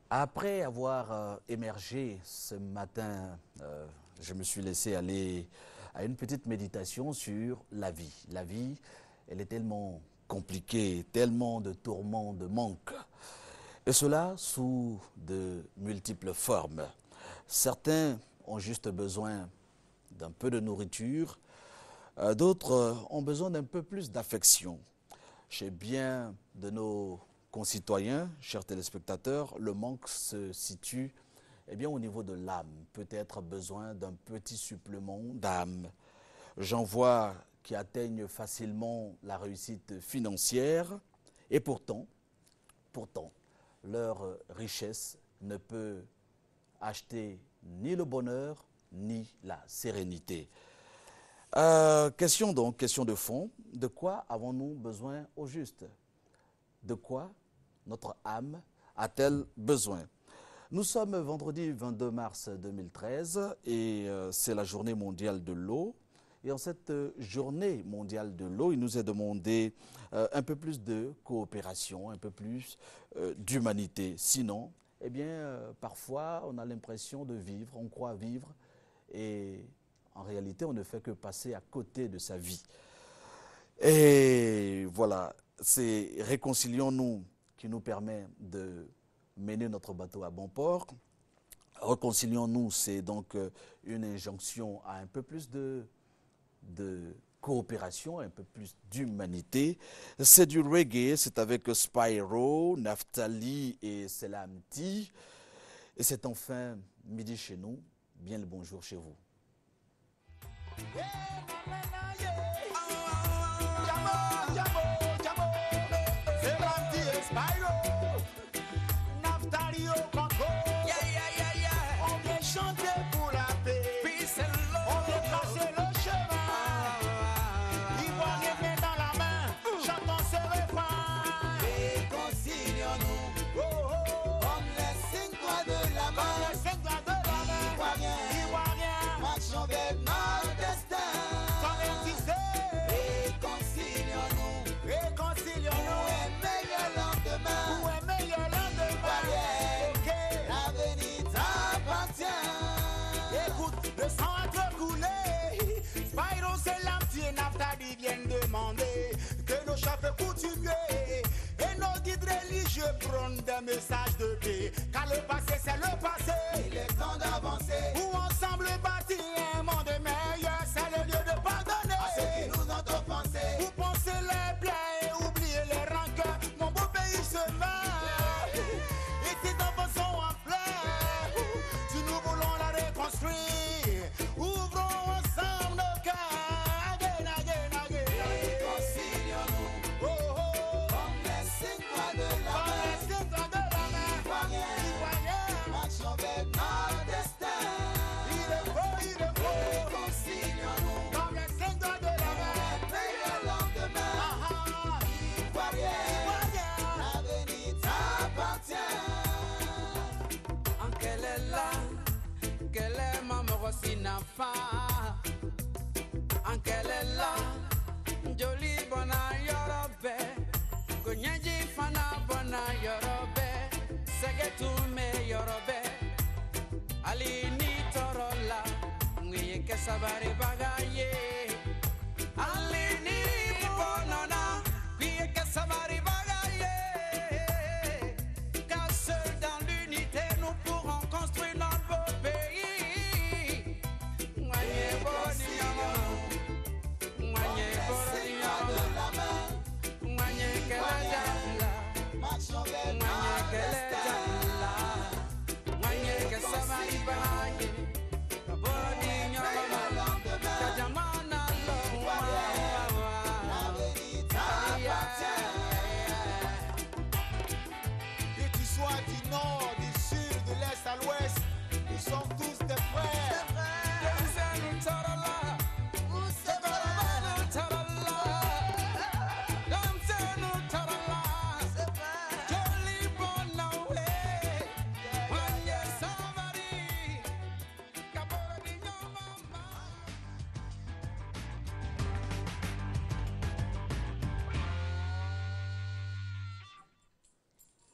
Après avoir émergé ce matin, je me suis laissé aller à une petite méditation sur la vie. La vie, elle est tellement compliquée, tellement de tourments, de manques, et cela sous de multiples formes. Certains ont juste besoin d'un peu de nourriture, d'autres ont besoin d'un peu plus d'affection. Chez bien de nos concitoyens, chers téléspectateurs, le manque se situe au niveau de l'âme, peut-être besoin d'un petit supplément d'âme. J'en vois qui atteignent facilement la réussite financière et pourtant, leur richesse ne peut acheter ni le bonheur ni la sérénité. Question de fond, de quoi avons-nous besoin au juste? De quoi notre âme a-t-elle besoin? Nous sommes vendredi 22 mars 2013 et c'est la journée mondiale de l'eau. Et en cette journée mondiale de l'eau, il nous est demandé un peu plus de coopération, un peu plus d'humanité. Sinon, parfois, on a l'impression de vivre, on croit vivre et en réalité, on ne fait que passer à côté de sa vie. Et voilà, c'est Réconcilions-nous qui nous permet de mener notre bateau à bon port. Réconcilions-nous, c'est donc une injonction à un peu plus de coopération, un peu plus d'humanité. C'est du reggae, c'est avec Spyro, Naftali et Selamti. Et c'est enfin midi chez nous, bien le bonjour chez vous. On vient chanter pour la paix. On vient tracer le chemin. Ivoirien main dans la main, chantons ce refrain. Réconcilions-nous, comme les cinq doigts de la main. Ivoirien, Marchons vers notre destin. Réconcilions-nous, réconcilions-nous. pour un meilleur lendemain. Pour un meilleur lendemain. Ok. L'avenir t'appartient. Écoute, le sang a trop coulé. Spyro, c'est l'amitié, Naftali viennent demander que nos chefs coutumiers et nos guides religieux prônent des messages de paix. Car le passé, c'est le passé. Il est temps d'avancer. Pour ensemble bâtir un monde meilleur, c'est le lieu de pardonner. À ceux qui nous ont offensés. Pour penser les plaies et oublier les rancœurs, mon beau pays se meurt. Et tes enfants sont en pleurs. Si nous voulons la reconstruire, ouvrons ensemble nos cœurs. Again, again, again. Réconcilions-nous, Oh, oh, comme les cinq doigts de la par main. les signes de la main. Ivoirien, Marchons vers notre destin. il est beau, Réconcilions-nous, dans les signes de la main. un meilleur lendemain. Ah, ah, Ivoirien, Ivoirien. l'avenir t'appartient. Ankelela, kele mamoro sinafa. Ankelela, joli bona yorobe. Kunyaji fana bona yorobe. Segetume yorobe. Ali ni torola, mwiye kesabari bagaye. Ali ni bonona, mwiye kesabari bagaye. Car seul dans l'unité nous pourrons construire notre beau pays. Mwenye boni yama, mwenye boni yama, mwenye kele jala, Marchons vers mwenye notre kele destin. jala, mwenye kesabari bagaye. Kabodi nyama, kajamana lo wa wa. L'avenir t'appartient. Que tu sois du nord, du sud, de l'est à l'ouest, nous sommes tous des frères.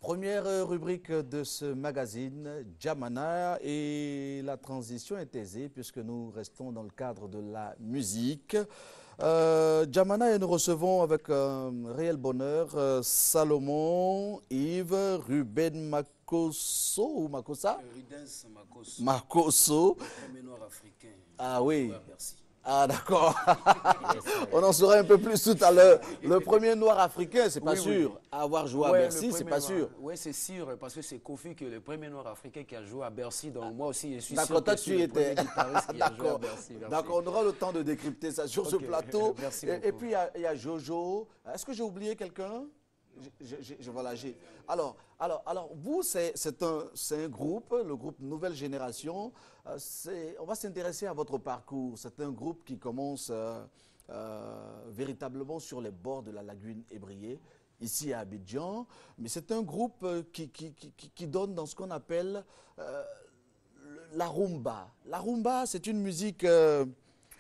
Première rubrique de ce magazine, Jamana, et la transition est aisée puisque nous restons dans le cadre de la musique. Jamana, et nous recevons avec un réel bonheur Salomon, Yves, Ruben Makosso ou Makossa Rudens Makosso. Makosso. Le premier noir africain. Ah oui. Merci. Ah d'accord. On en saura un peu plus tout à l'heure. Le premier noir africain, c'est pas Oui, sûr. oui. À avoir joué à Ouais, Bercy, le c'est premier pas noir. sûr. Oui, c'est sûr, parce que c'est Kofi qui est le premier noir africain qui a joué à Bercy. Donc moi aussi, je suis D'accord, sûr toi que je tu suis le étais. premier guitariste qui a joué à D'accord. Bercy. Merci. D'accord, on aura le temps de décrypter ça sur ce Ok, plateau. merci Et beaucoup. puis il y a Jojo. Est-ce que j'ai oublié quelqu'un? Voilà, alors, vous, c'est un groupe, le groupe Nouvelle Génération. On va s'intéresser à votre parcours. C'est un groupe qui commence véritablement sur les bords de la lagune Ébrié, ici à Abidjan. Mais c'est un groupe qui donne dans ce qu'on appelle la rumba. La rumba, c'est une musique,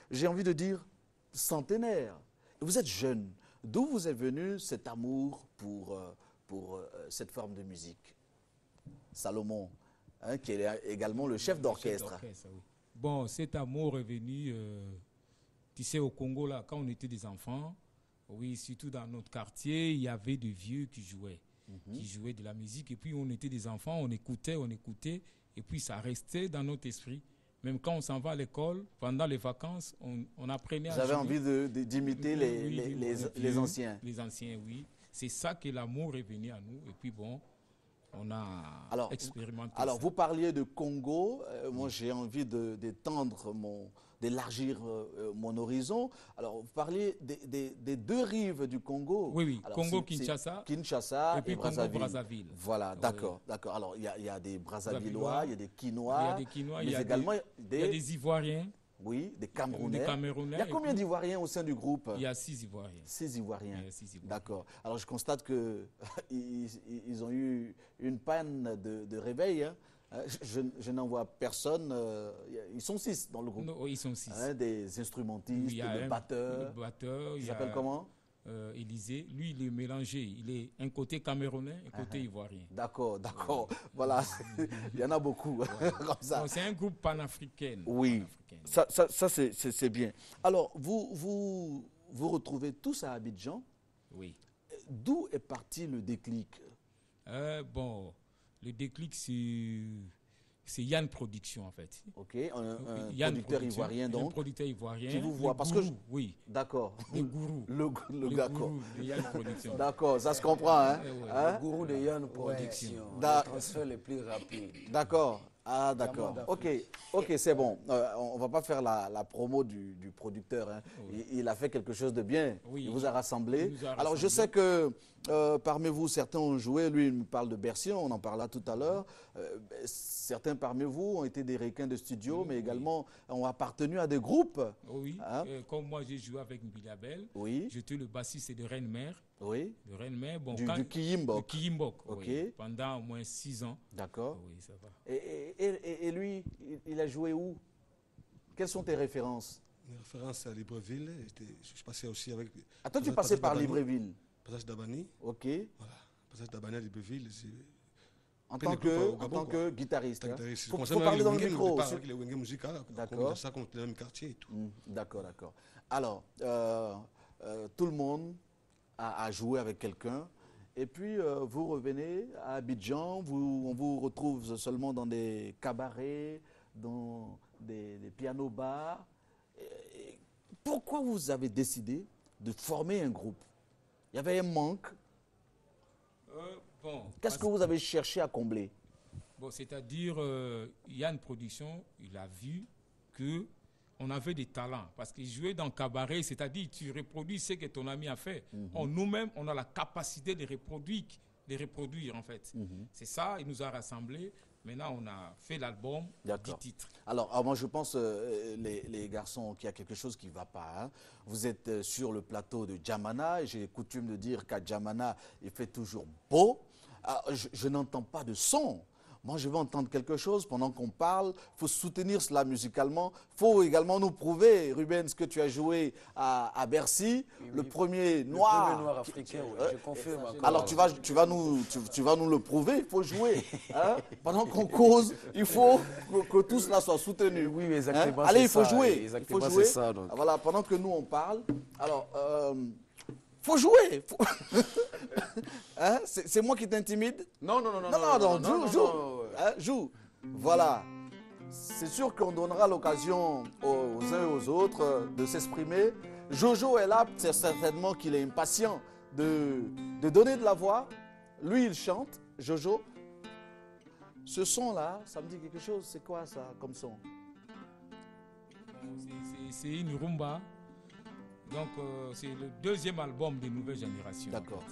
j'ai envie de dire, centenaire. Vous êtes jeune. D'où vous est venu cet amour pour cette forme de musique? Salomon, hein, qui est également le chef d'orchestre. Oui. Bon, cet amour est venu, tu sais, au Congo, là, quand on était des enfants, oui, surtout dans notre quartier, il y avait des vieux qui jouaient de la musique. Et puis, on était des enfants, on écoutait, et puis ça restait dans notre esprit. Même quand on s'en va à l'école, pendant les vacances, on apprenait à jouer. Vous avez envie d'imiter les anciens. Les anciens, oui. C'est ça que l'amour est venu à nous. Et puis bon, on a expérimenté Alors, ça. vous parliez de Congo. Moi, j'ai envie d'élargir mon horizon. Alors, vous parliez des deux rives du Congo. Oui. Alors, Congo-Kinshasa. Kinshasa Et puis Congo-Brazzaville. Voilà, Oui. d'accord. Alors, il y a des Brazzavillois, il y a des Kinois. Il y a des Kinois, mais il y a également il y a des Ivoiriens. Oui, des Camerounais. Des Camerounais. Il y a combien d'Ivoiriens au sein du groupe? Il y a 6 Ivoiriens. 6 Ivoiriens. Il y a 6 Ivoiriens. D'accord. Alors, je constate qu'ils ont eu une panne de réveil. Hein. Je n'en vois personne. Ils sont 6 dans le groupe. Non, ils sont 6. Hein, des instrumentistes, Il y a le batteur. Le batteur. Il s'appelle comment? Élysée. Lui, il est mélangé. Il est un côté camerounais, un côté ivoirien. D'accord. Voilà. Il y en a beaucoup. Comme ça. C'est un groupe panafricain. Oui. Ça c'est bien. Alors, vous retrouvez tous à Abidjan. Oui. D'où est parti le déclic? Bon, le déclic, c'est Yann Production, en fait. Ok, un producteur ivoirien, donc. Un producteur ivoirien. Qui vous voit, parce que... Oui. D'accord. Le gourou. Le d'accord. Gourou de Yann Production. D'accord, ça se comprend, hein? Le gourou de Yann Production. Le transfert le plus rapide. D'accord. Ah, d'accord. Ok, c'est bon. On ne va pas faire la promo du producteur. Hein. Oui. Il a fait quelque chose de bien. Oui. Il vous a rassemblé. Alors, je sais que parmi vous, certains ont joué. Lui, il me parle de Bercy, on en parlera tout à l'heure. Certains parmi vous ont été des requins de studio, mais également ont appartenu à des groupes. Oui, hein? Comme moi, j'ai joué avec Bilabel. Oui. J'étais le bassiste de Reine-Mère. Oui. De Reine-Mère. Bon, du Kiyimbok. Du Kiyimbok, ok. Oui, pendant au moins 6 ans. D'accord. Oui, ça va. Et lui, il a joué où? Quelles sont tes références? Mes références à Libreville. Je passais aussi avec... Ah, toi, tu passais par Libreville? Passage d'Abani. Ok. Voilà. Passage d'Abani à Libreville. En tant que guitariste. Il faut parler dans le micro. Avec les Wenge Musica. D'accord. Ça, comme dans le même quartier et tout. D'accord. Alors, tout le monde a joué avec quelqu'un. Et puis, vous revenez à Abidjan, on vous retrouve seulement dans des cabarets, dans des pianos-bars. Pourquoi vous avez décidé de former un groupe? Il y avait un manque. Qu'est-ce que vous avez cherché à combler? Bon, c'est-à-dire, Yann Production, il a vu que on avait des talents. Parce qu'il jouait dans le cabaret, c'est-à-dire tu reproduis ce que ton ami a fait. Nous-mêmes, on a la capacité de reproduire en fait. C'est ça, il nous a rassemblés. Maintenant, on a fait l'album, 10 titres. Alors, moi, je pense, les garçons, qu'il y a quelque chose qui ne va pas. Hein. Vous êtes sur le plateau de Jamana, et j'ai coutume de dire qu'à Jamana, il fait toujours beau. Je n'entends pas de son. moi je veux entendre quelque chose pendant qu'on parle. Il faut soutenir cela musicalement. Il faut également nous prouver, Rubens, que tu as joué à Bercy, le premier noir. Le premier noir africain, oui, je confirme. Alors tu vas nous le prouver, il faut jouer. Hein? Pendant qu'on cause, il faut que tout cela soit soutenu. Oui, exactement. Hein? Allez, il faut ça, jouer. Exactement, il faut jouer. c'est ça. Donc. Voilà, pendant que nous on parle. Alors, faut jouer. Hein? C'est moi qui t'intimide? Non, Joue. Hein? Joue. Voilà. C'est sûr qu'on donnera l'occasion aux uns et aux autres de s'exprimer. Jojo est là, c'est certainement qu'il est impatient de donner de la voix. Lui, il chante, Jojo. Ce son-là, ça me dit quelque chose. C'est quoi ça comme son? C'est une rumba. Donc, c'est le deuxième album des nouvelles générations. D'accord.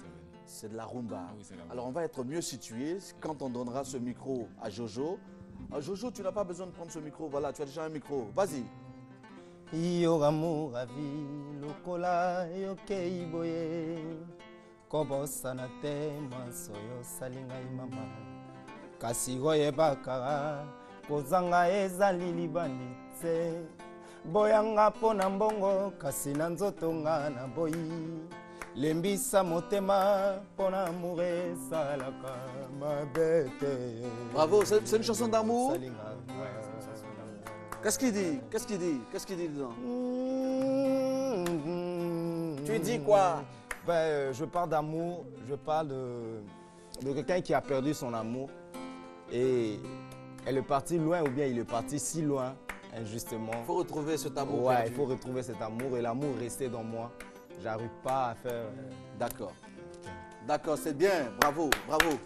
C'est de la rumba. Oui, c'est la rumba. Alors, on va être mieux situé quand on donnera ce micro à Jojo. Jojo, tu n'as pas besoin de prendre ce micro. Voilà, tu as déjà un micro. Vas-y. Yogamu ravi lokola yokei boye kobosana te masoyo salingai mama kasi oyebaka kozanga ezali libandi te boyanga mpona mbongo kasi na nzoto nga na boyi lembisa motema mpona amour esalaka mabe te. Bravo, c'est une chanson d'amour. Qu'est-ce qu'il dit? Qu'est-ce qu'il dit? Qu'est-ce qu'il dit dedans? Tu dis quoi? Ben, je parle d'amour, je parle de quelqu'un qui a perdu son amour et elle est partie loin ou bien il est parti si loin injustement. Il faut retrouver cet amour. Ouais, perdu. il faut retrouver cet amour et l'amour restait dans moi. J'arrive pas à faire... D'accord. D'accord, c'est bien. Bravo, bravo.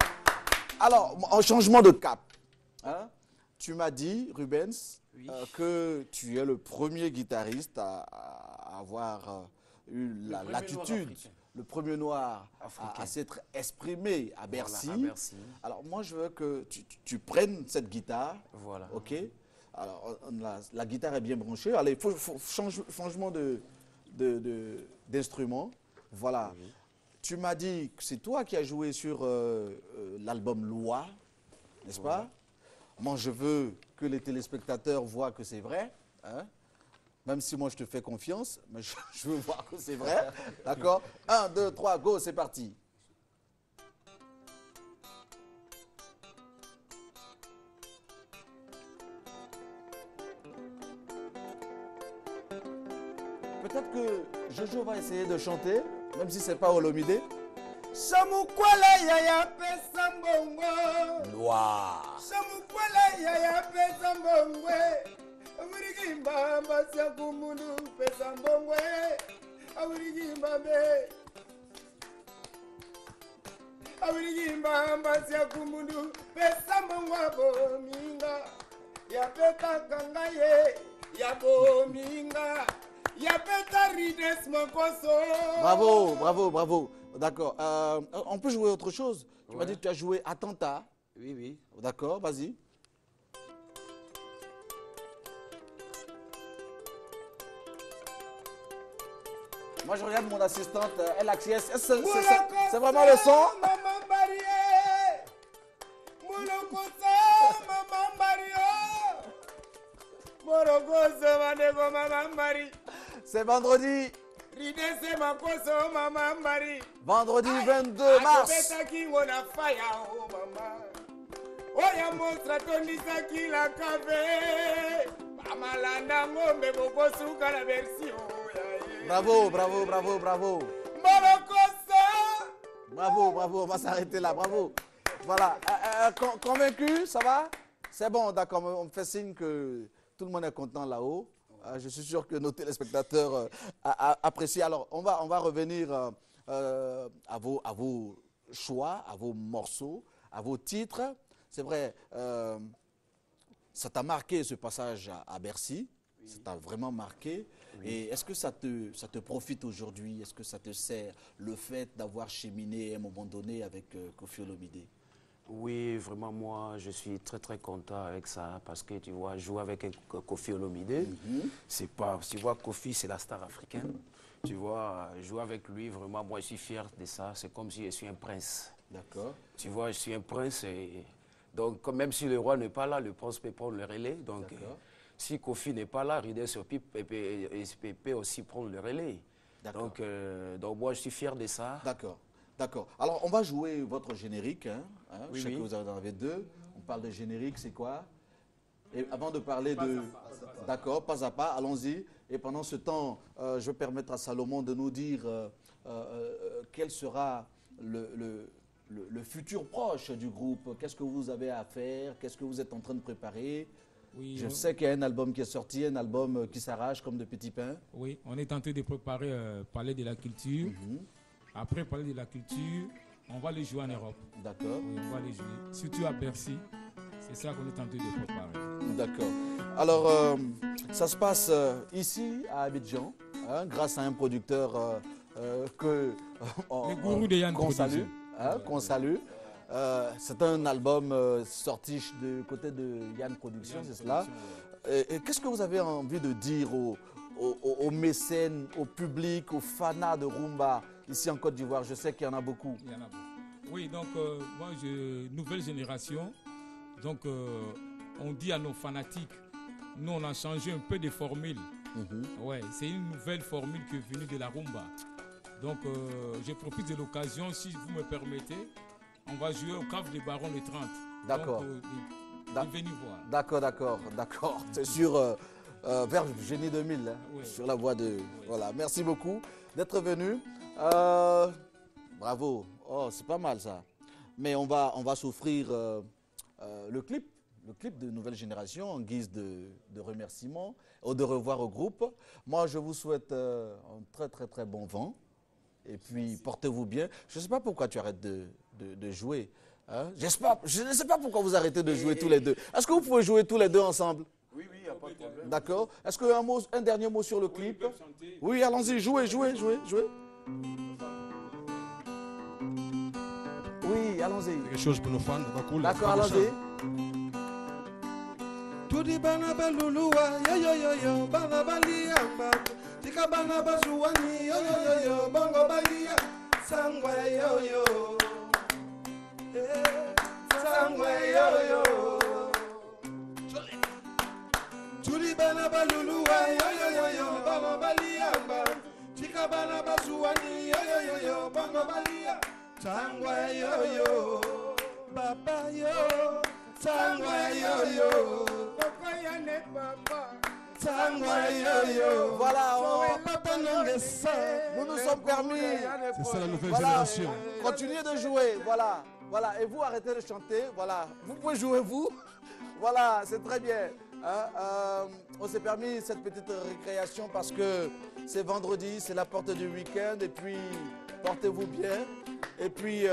Alors, en changement de cap, hein, tu m'as dit, Rubens, que tu es le premier guitariste à avoir eu la latitude, le premier noir à s'être exprimé à Bercy. Voilà, à Bercy. Alors moi, je veux que tu prennes cette guitare. Voilà. OK. Alors, la guitare est bien branchée. Allez, il faut changement d'instrument. Voilà. Oui. Tu m'as dit que c'est toi qui as joué sur l'album Loi, n'est-ce pas? Moi, je veux que les téléspectateurs voient que c'est vrai. Hein? Même si moi, je te fais confiance, mais je veux voir que c'est vrai. D'accord? 1, 2, 3, go, c'est parti. Peut-être que Jojo va essayer de chanter, même si ce n'est pas Olomide. Samukwala yaya pesa mbongo Loi. Samukwala yaya pesa mbongo Awurigimba mbasya kumundu pesa mbongo Awurigimba be Awurigimba mbasya kumundu pesa mbongo abominga Yapeta kangaye yabominga Yapeta rides mokoso. Bravo, bravo, bravo. D'accord. On peut jouer autre chose. Tu m'as dit que tu as joué Attentat. Oui, oui. D'accord, vas-y. Moi, je regarde mon assistante, elle acquiesce. C'est vraiment le son? C'est vendredi. Vendredi 22 mars. Bravo, bravo, bravo, bravo. Bravo, bravo, on va s'arrêter là, bravo. Voilà, convaincu, ça va? C'est bon, d'accord, on me fait signe que tout le monde est content là-haut. Je suis sûr que nos téléspectateurs apprécient. Alors, on va revenir à vos choix, à vos morceaux, à vos titres. C'est vrai, ça t'a marqué ce passage à Bercy. Oui. Ça t'a vraiment marqué. Oui. Et est-ce que ça te profite aujourd'hui? Est-ce que ça te sert le fait d'avoir cheminé à un moment donné avec Koffi Olomide? Oui, vraiment, moi, je suis très, très content avec ça parce que, tu vois, jouer avec un Koffi Olomide, c'est pas... Tu vois, Koffi, c'est la star africaine. Tu vois, jouer avec lui, vraiment, moi, je suis fier de ça. C'est comme si je suis un prince. D'accord. Tu vois, je suis un prince et Donc, même si le roi n'est pas là, le prince peut prendre le relais. Donc, si Kofi n'est pas là, Ridé Sopi peut aussi prendre le relais. Donc, moi, je suis fier de ça. D'accord. D'accord. Alors, on va jouer votre générique. Hein, Oui, je sais oui. que vous en avez deux. On parle de générique, c'est quoi? Et avant de parler de... D'accord, pas à pas, allons-y. Et pendant ce temps, je vais permettre à Salomon de nous dire quel sera le futur proche du groupe. Qu'est-ce que vous avez à faire? Qu'est-ce que vous êtes en train de préparer? Oui, Je sais qu'il y a un album qui est sorti, un album qui s'arrache comme de petits pains. Oui, on est en train de préparer parler de la culture. Après parler de la culture, on va les jouer en Europe. D'accord. Oui, on va les jouer. Surtout à Bercy. C'est ça qu'on est en train de préparer. D'accord. Alors, ça se passe ici, à Abidjan, hein, grâce à un producteur Le gourou de Yann qu'on salue. Production. Qu'on salue. C'est un album sorti du côté de Yann Production, c'est cela. Et qu'est-ce que vous avez envie de dire aux mécènes, au public, aux fanas de Rumba ici en Côte d'Ivoire? Je sais qu'il y en a beaucoup. Il y en a beaucoup. Oui, donc, moi, nouvelle génération. Donc, on dit à nos fanatiques, nous, on a changé un peu de formule. Ouais, c'est une nouvelle formule qui est venue de la rumba. Donc, je profite de l'occasion, si vous me permettez, on va jouer au Cave des Barons le 30. D'accord. Donc, venez voir. D'accord. C'est sur vers Génie 2000, hein, Oui. sur la voie de... Voilà, merci beaucoup d'être venu. Bravo. Oh, c'est pas mal ça. Mais on va s'offrir le clip de Nouvelle Génération en guise de remerciement ou de revoir au groupe. Moi, je vous souhaite un très très très bon vent. Et puis, portez-vous bien. Je ne sais pas pourquoi tu arrêtes de jouer. Hein? Je ne sais pas pourquoi vous arrêtez de jouer tous les deux. Est-ce que vous pouvez jouer tous les deux ensemble? Oui, il n'y a pas de problème. D'accord. Est-ce qu'un dernier mot sur le clip? Oui, allons-y, jouez. Oui, allons-y. Quelque chose pour nos fans, pas cool. D'accord, allons-y. Tudi bana baluluwa, yo, bana baliamba. Tika bana basuwani, yo, bongo balia. Sangwa, yo. Sangwa, yo. Tudi bana baluluwa, yo, bana baliamba. Tika bana basuwani, yo, bongo balia. Sangwa, yo. Baba, yo. Sangwa, yo. Voilà, nous nous sommes permis. C'est ça la nouvelle Voilà, génération. continuez de jouer, voilà. Et vous arrêtez de chanter, voilà. Vous pouvez jouer vous, voilà, c'est très bien. Hein, on s'est permis cette petite récréation parce que c'est vendredi, c'est la porte du week-end et puis portez-vous bien. Et puis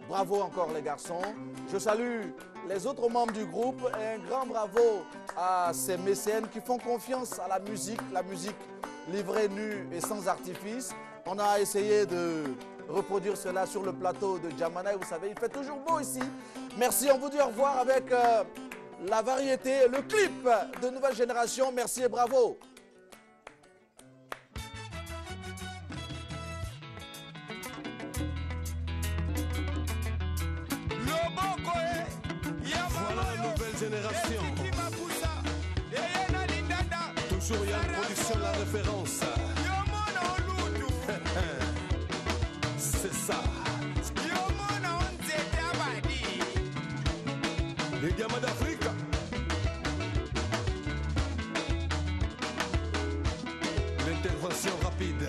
bravo encore les garçons. Je salue les autres membres du groupe et un grand bravo à ces mécènes qui font confiance à la musique livrée nue et sans artifice. On a essayé de reproduire cela sur le plateau de Djamana et vous savez, il fait toujours beau ici. Merci, on vous dit au revoir avec la variété, le clip de Nouvelle Génération. Merci et bravo. Voilà la nouvelle génération. Toujours Yann Production, la référence. C'est ça. Les gamins d'Afrique. L'intervention rapide.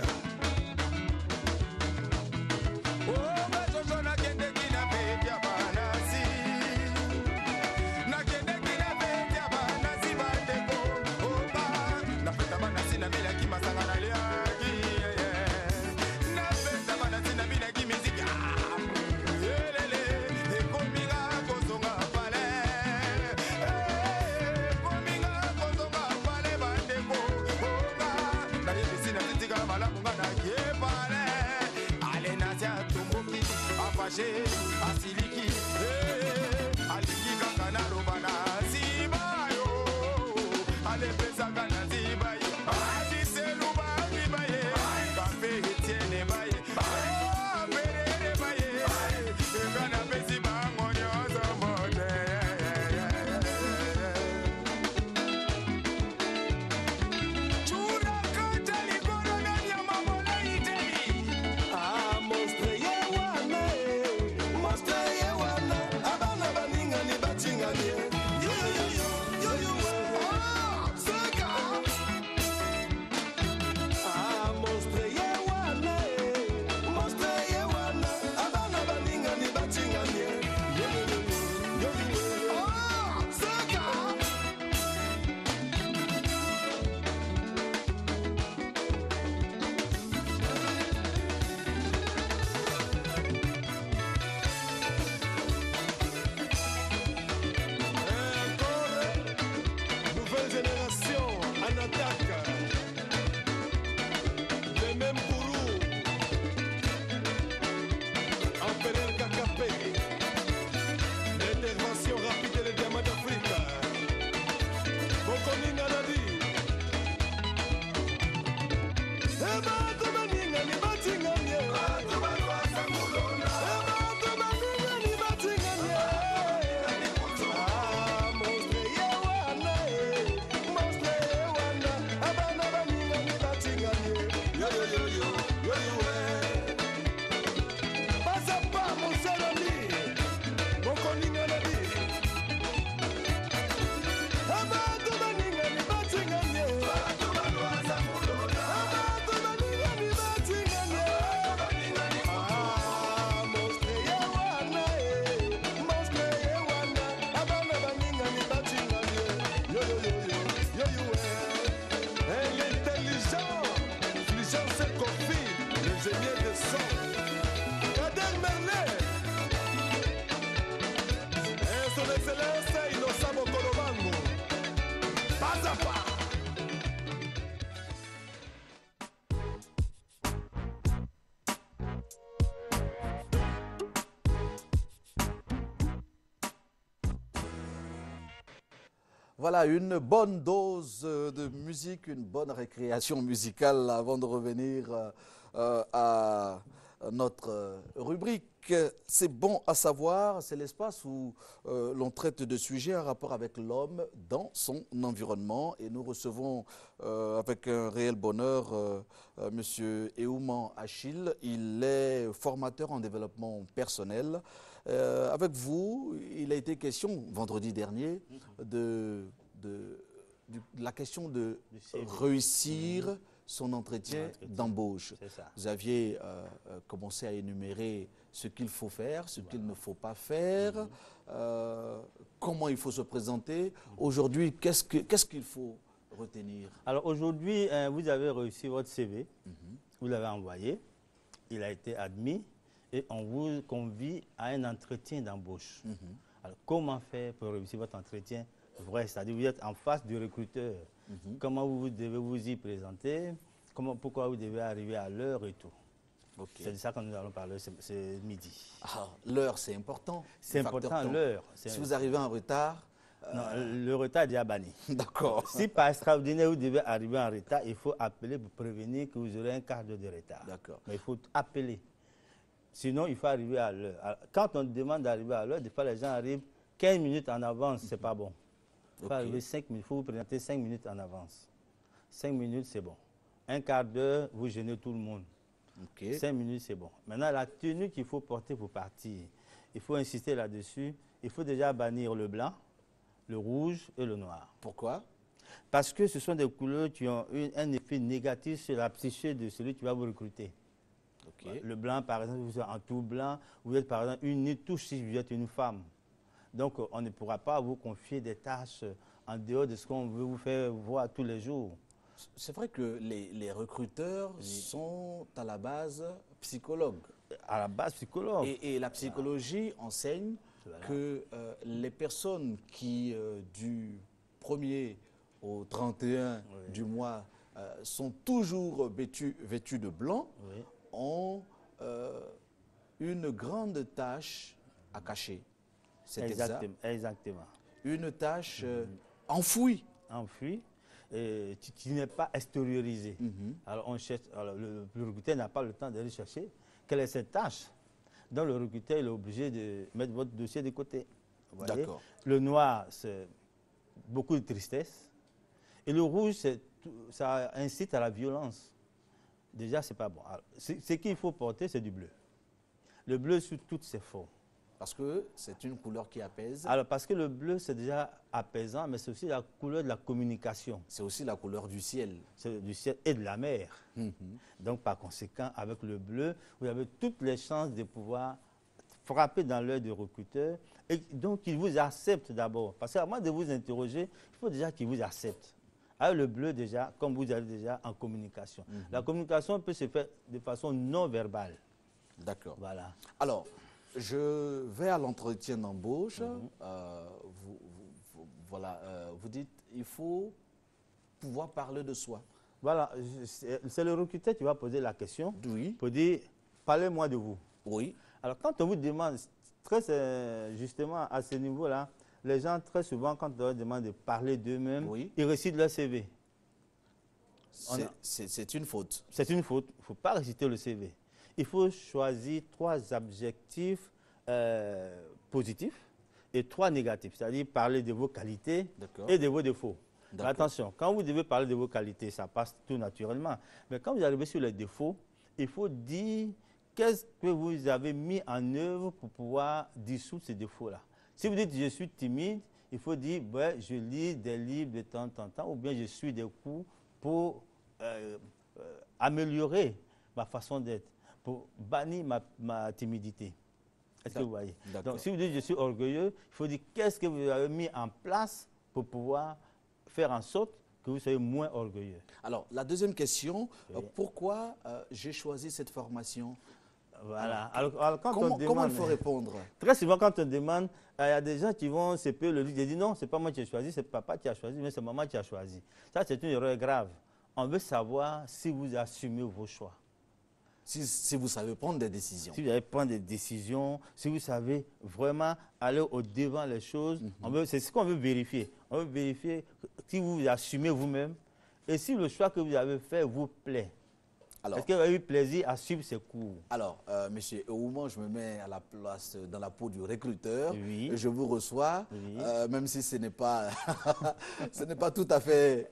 Voilà, une bonne dose de musique, une bonne récréation musicale avant de revenir à notre rubrique. C'est bon à savoir, c'est l'espace où l'on traite de sujets en rapport avec l'homme dans son environnement. Et nous recevons avec un réel bonheur Monsieur Eouman Achille. Il est formateur en développement personnel. Avec vous, il a été question vendredi dernier de la question de réussir son entretien d'embauche. Vous aviez commencé à énumérer ce qu'il faut faire, ce qu'il ne faut pas faire, comment il faut se présenter. Aujourd'hui, qu'est-ce qu'il faut retenir? Alors aujourd'hui, vous avez réussi votre CV, vous l'avez envoyé, il a été admis et on vous convie à un entretien d'embauche. Alors comment faire pour réussir votre entretien vrai? C'est-à-dire vous êtes en face du recruteur. Comment vous devez vous y présenter? Pourquoi vous devez arriver à l'heure et tout. C'est de ça que nous allons parler ce midi. Ah, l'heure, c'est important. C'est important, l'heure. Si vous arrivez en retard... Non, le retard est déjà banni. D'accord. Si par extraordinaire vous devez arriver en retard, il faut appeler pour prévenir que vous aurez un quart d'heure de retard. D'accord. Mais il faut appeler. Sinon, il faut arriver à l'heure. Quand on demande d'arriver à l'heure, des fois les gens arrivent 15 minutes en avance, c'est pas bon. Il faut arriver 5 minutes, il faut vous présenter 5 minutes en avance. 5 minutes, c'est bon. Un quart d'heure, vous gênez tout le monde. 5 minutes, c'est bon. Maintenant, la tenue qu'il faut porter pour partir, il faut insister là-dessus. Il faut déjà bannir le blanc, le rouge et le noir. Pourquoi? Parce que ce sont des couleurs qui ont un effet négatif sur la psyché de celui qui va vous recruter. Le blanc, par exemple, vous êtes en tout blanc, vous êtes par exemple une touche si vous êtes une femme. Donc, on ne pourra pas vous confier des tâches en dehors de ce qu'on veut vous faire voir tous les jours. C'est vrai que les recruteurs sont à la base psychologues. À la base psychologue. Et la psychologie enseigne que les personnes qui, du 1er au 31 du mois, sont toujours vêtues de blanc, ont une grande tâche à cacher. C'est exactement. Une tâche enfouie. Enfouie. Qui n'est pas extériorisé. Alors, on cherche, le recruteur n'a pas le temps d'aller chercher quelle est cette tâche. Donc, le recruteur est obligé de mettre votre dossier de côté. D'accord. Le noir, c'est beaucoup de tristesse. Et le rouge, ça incite à la violence. Déjà, ce n'est pas bon. Alors, ce qu'il faut porter, c'est du bleu. Le bleu sous toutes ses formes. Parce que c'est une couleur qui apaise. Alors, parce que le bleu, c'est déjà apaisant, mais c'est aussi la couleur de la communication. C'est aussi la couleur du ciel. C'est du ciel et de la mer. Donc, par conséquent, avec le bleu, vous avez toutes les chances de pouvoir frapper dans l'œil du recruteur. Et donc, il vous accepte d'abord. Parce qu'avant de vous interroger, il faut déjà qu'il vous accepte. Avec le bleu, déjà, comme vous êtes déjà en communication. La communication peut se faire de façon non verbale. D'accord. Voilà. Alors, je vais à l'entretien d'embauche. Vous dites il faut pouvoir parler de soi. Voilà, c'est le recruteur qui va poser la question. Oui. Pour dire, parlez-moi de vous. Oui. Alors, quand on vous demande, justement à ce niveau-là, les gens, très souvent, quand on leur demande de parler d'eux-mêmes, ils récitent leur CV. C'est une faute. C'est une faute. Il ne faut pas réciter le CV. Il faut choisir 3 adjectifs positifs et 3 négatifs, c'est-à-dire parler de vos qualités et de vos défauts. Mais attention, quand vous devez parler de vos qualités, ça passe tout naturellement. Mais quand vous arrivez sur les défauts, il faut dire qu'est-ce que vous avez mis en œuvre pour pouvoir dissoudre ces défauts-là. Si vous dites je suis timide, il faut dire je lis des livres de temps en temps ou bien je suis des cours pour améliorer ma façon d'être, pour bannir ma timidité. Est-ce que vous voyez? Donc, si vous dites je suis orgueilleux, il faut dire qu'est-ce que vous avez mis en place pour pouvoir faire en sorte que vous soyez moins orgueilleux. Alors, la deuxième question, pourquoi j'ai choisi cette formation? Voilà. Alors, comment il faut répondre? Très souvent, quand on demande, il y a des gens qui vont se payer le livre et disent non, ce n'est pas moi qui ai choisi, c'est papa qui a choisi, mais c'est maman qui a choisi. Ça, c'est une erreur grave. On veut savoir si vous assumez vos choix. Si vous savez prendre des décisions. Si vous savez prendre des décisions, si vous savez vraiment aller au-devant des choses, c'est ce qu'on veut vérifier. On veut vérifier si vous assumez vous-même et si le choix que vous avez fait vous plaît. Alors, est-ce que vous avez eu plaisir à suivre ces cours? Alors, monsieur, au moment où je me mets à la place, dans la peau du recruteur, Oui. je vous reçois, Oui. même si ce n'est pas, ce n'est pas tout à fait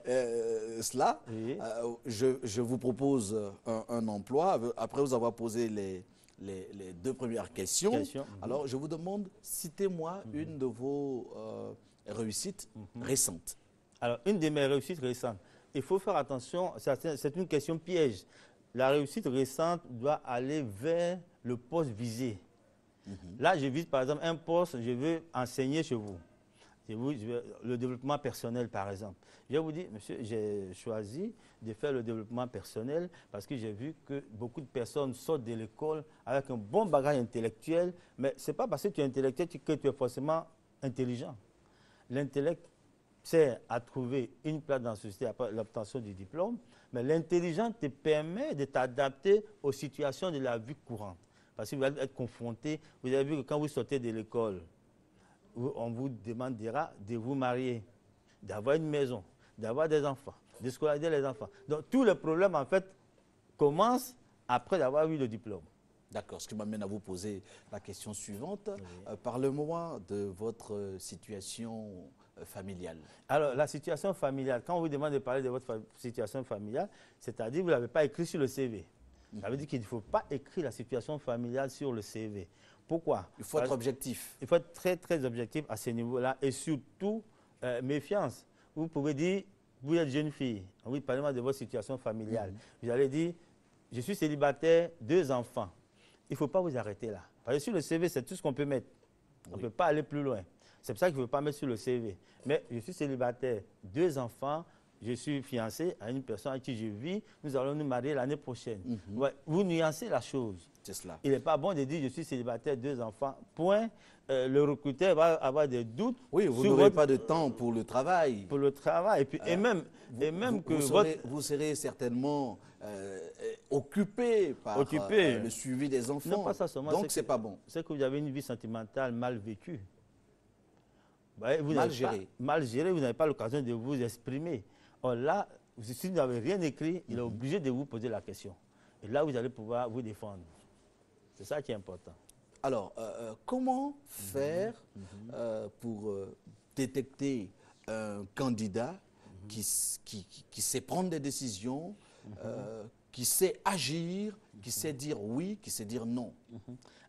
cela. Oui. Je vous propose un emploi, après vous avoir posé les deux premières questions. Alors, je vous demande, citez-moi une de vos réussites récentes. Alors, une de mes réussites récentes, il faut faire attention, c'est une question piège. La réussite récente doit aller vers le poste visé. Là, je vise par exemple un poste, je veux enseigner chez vous. Je veux le développement personnel, par exemple. Je vais vous dire, monsieur, j'ai choisi de faire le développement personnel parce que j'ai vu que beaucoup de personnes sortent de l'école avec un bon bagage intellectuel, mais ce n'est pas parce que tu es intellectuel que tu es forcément intelligent. L'intellect sert à trouver une place dans la société après l'obtention du diplôme, mais l'intelligence te permet de t'adapter aux situations de la vie courante. Parce que vous allez être confronté, vous avez vu que quand vous sortez de l'école, on vous demandera de vous marier, d'avoir une maison, d'avoir des enfants, de scolariser les enfants. Donc tous les problèmes en fait commencent après avoir eu le diplôme. D'accord, ce qui m'amène à vous poser la question suivante. Oui. Parlez-moi de votre situation familiale. Alors, la situation familiale, quand on vous demande de parler de votre situation familiale, c'est-à-dire que vous ne l'avez pas écrit sur le CV. Ça veut dire qu'il ne faut pas écrire la situation familiale sur le CV. Pourquoi? Il faut être objectif. Il faut être très, très objectif à ce niveau-là et surtout, méfiance. Vous pouvez dire, vous êtes jeune fille, oui, parlez-moi de votre situation familiale. Vous allez dire, je suis célibataire, 2 enfants. Il ne faut pas vous arrêter là. Parce que sur le CV, c'est tout ce qu'on peut mettre. On ne peut pas aller plus loin. C'est pour ça qu'il ne faut pas mettre sur le CV. Mais je suis célibataire, 2 enfants, je suis fiancé à une personne avec qui je vis, nous allons nous marier l'année prochaine. Ouais, vous nuancez la chose. C'est cela. Il n'est pas bon de dire je suis célibataire, 2 enfants, point. Le recruteur va avoir des doutes. Oui, vous n'aurez pas de temps pour le travail. Pour le travail. Et, puis, vous serez certainement occupé par le suivi des enfants. Non, pas ça seulement. Donc, ce n'est pas bon. C'est que vous avez une vie sentimentale mal vécue. Mal gérée. Mal gérée, vous n'avez pas l'occasion de vous exprimer. Or là, si vous n'avez rien écrit, il est obligé de vous poser la question. Et là, vous allez pouvoir vous défendre. C'est ça qui est important. Alors, comment faire pour détecter un candidat qui sait prendre des décisions, qui sait agir, qui sait dire oui, qui sait dire non?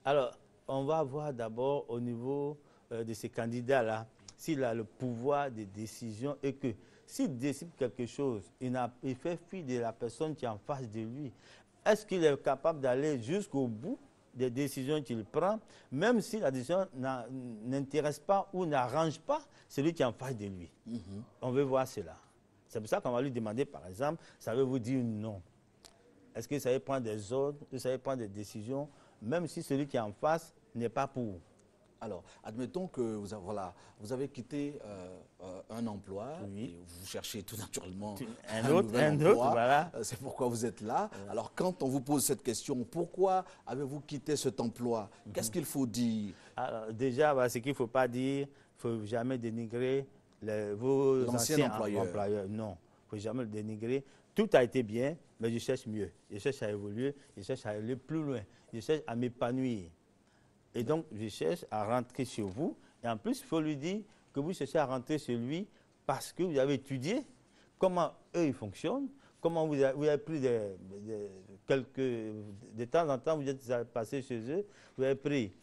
Alors, on va voir d'abord au niveau de ces candidats-là, s'il a le pouvoir de décision et que s'il décide quelque chose, il fait fi de la personne qui est en face de lui. Est-ce qu'il est capable d'aller jusqu'au bout des décisions qu'il prend, même si la décision n'intéresse pas ou n'arrange pas celui qui est en face de lui? On veut voir cela. C'est pour ça qu'on va lui demander, par exemple, savez-vous dire non? Est-ce que vous savez prendre des ordres, vous savez prendre des décisions, même si celui qui est en face n'est pas pour? Alors, admettons que vous avez quitté un emploi, et vous cherchez tout naturellement un autre emploi. Voilà. C'est pourquoi vous êtes là. Alors, quand on vous pose cette question, pourquoi avez-vous quitté cet emploi? Qu'est-ce qu'il faut dire? Alors, déjà, ce qu'il ne faut pas dire, il ne faut jamais dénigrer vos anciens employeurs. Non, il ne faut jamais le dénigrer. Tout a été bien, mais je cherche mieux. Je cherche à évoluer, je cherche à aller plus loin, je cherche à m'épanouir. Et donc, je cherche à rentrer chez vous. Et en plus, il faut lui dire que vous cherchez à rentrer chez lui parce que vous avez étudié comment eux, ils fonctionnent, comment vous avez pris de temps en temps, vous êtes passé chez eux, vous avez pris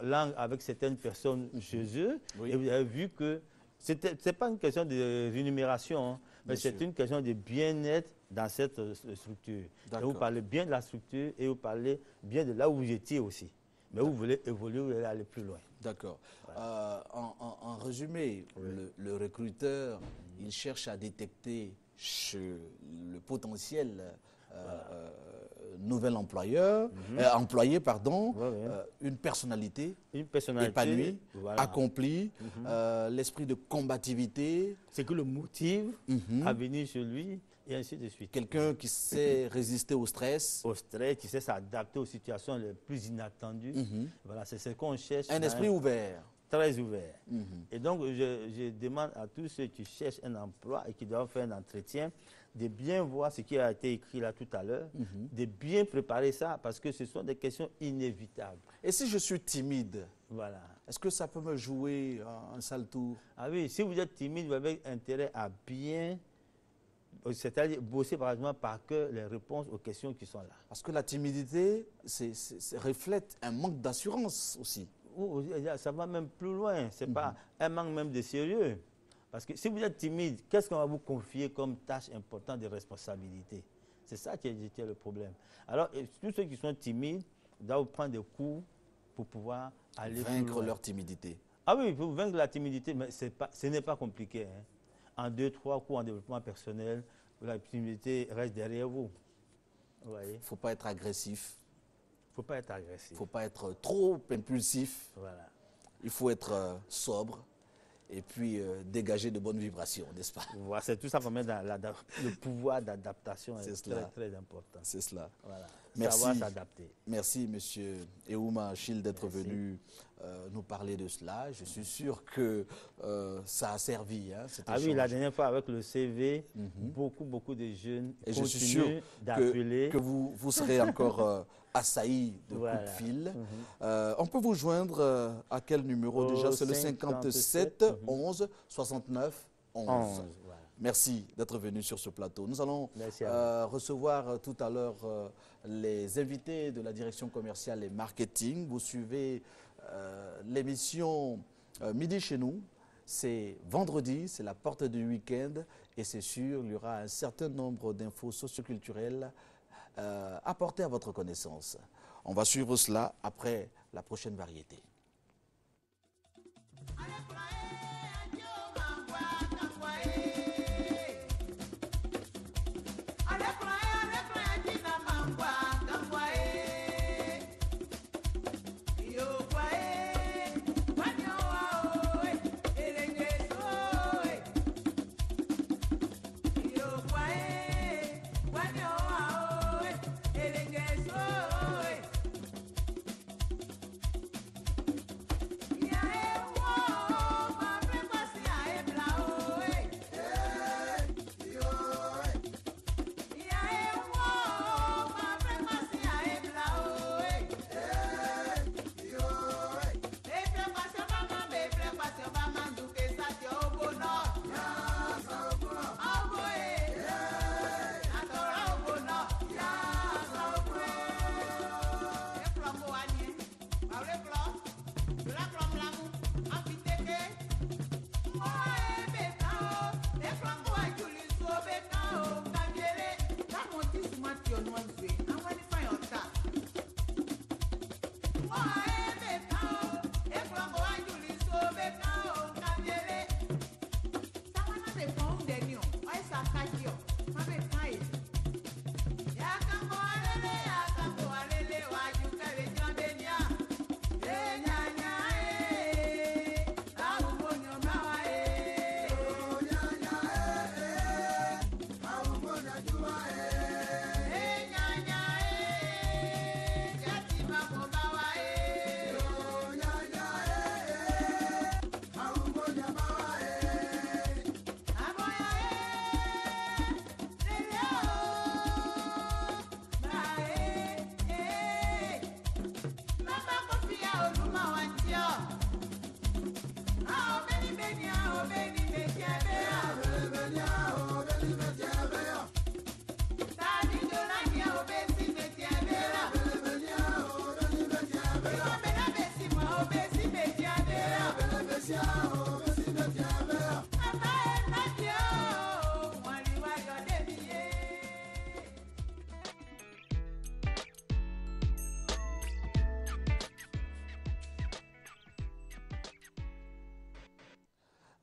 langue avec certaines personnes chez eux, et vous avez vu que ce n'est pas une question de rémunération, mais c'est une question de bien-être dans cette structure. Et vous parlez bien de la structure et vous parlez bien de là où vous étiez aussi. Mais vous voulez évoluer, vous voulez aller plus loin. D'accord. En résumé, le recruteur, il cherche à détecter le potentiel nouvel employé, pardon, une personnalité épanouie, voilà. accomplie, l'esprit de combativité. C'est que le motive à venir chez lui et ainsi de suite. Quelqu'un qui sait résister au stress. Au stress, qui sait s'adapter aux situations les plus inattendues. Voilà, c'est ce qu'on cherche. Un esprit ouvert. Très ouvert. Et donc, je demande à tous ceux qui cherchent un emploi et qui doivent faire un entretien de bien voir ce qui a été écrit là tout à l'heure, de bien préparer ça parce que ce sont des questions inévitables. Et si je suis timide, voilà. Est-ce que ça peut me jouer un sale tour? Ah oui, si vous êtes timide, vous avez intérêt à bien, c'est-à-dire bosser par exemple par cœur les réponses aux questions qui sont là. Parce que la timidité reflète un manque d'assurance aussi. Ça va même plus loin, c'est pas un manque même de sérieux. Parce que si vous êtes timide, qu'est-ce qu'on va vous confier comme tâche importante de responsabilité? C'est ça qui est le problème. Alors, tous ceux qui sont timides doivent prendre des cours pour pouvoir aller vaincre leur timidité. Ah oui, pour vaincre la timidité, mais ce n'est pas compliqué. En 2-3 cours en développement personnel, la timidité reste derrière vous. Il ne faut pas être agressif. Il ne faut pas être agressif. Il ne faut pas être trop impulsif. Voilà. Il faut être sobre et puis dégager de bonnes vibrations, n'est-ce pas? Voilà, c'est tout ça pour mettre le pouvoir d'adaptation est très, très important. C'est cela. Voilà. Merci. Savoir s'adapter. Merci, monsieur Eouma Achille, d'être venu nous parler de cela. Je suis sûr que ça a servi. Hein, ah oui, la dernière fois avec le CV, beaucoup de jeunes et je suis sûr que vous serez encore assaillis de coups de fil. On peut vous joindre à quel numéro déjà? C'est le 57 11 69 11. Voilà. Merci d'être venu sur ce plateau. Nous allons recevoir tout à l'heure les invités de la direction commerciale et marketing. Vous suivez l'émission Midi chez nous. C'est vendredi, c'est la porte du week-end et c'est sûr, il y aura un certain nombre d'infos socioculturelles apportées à votre connaissance. On va suivre cela après la prochaine variété.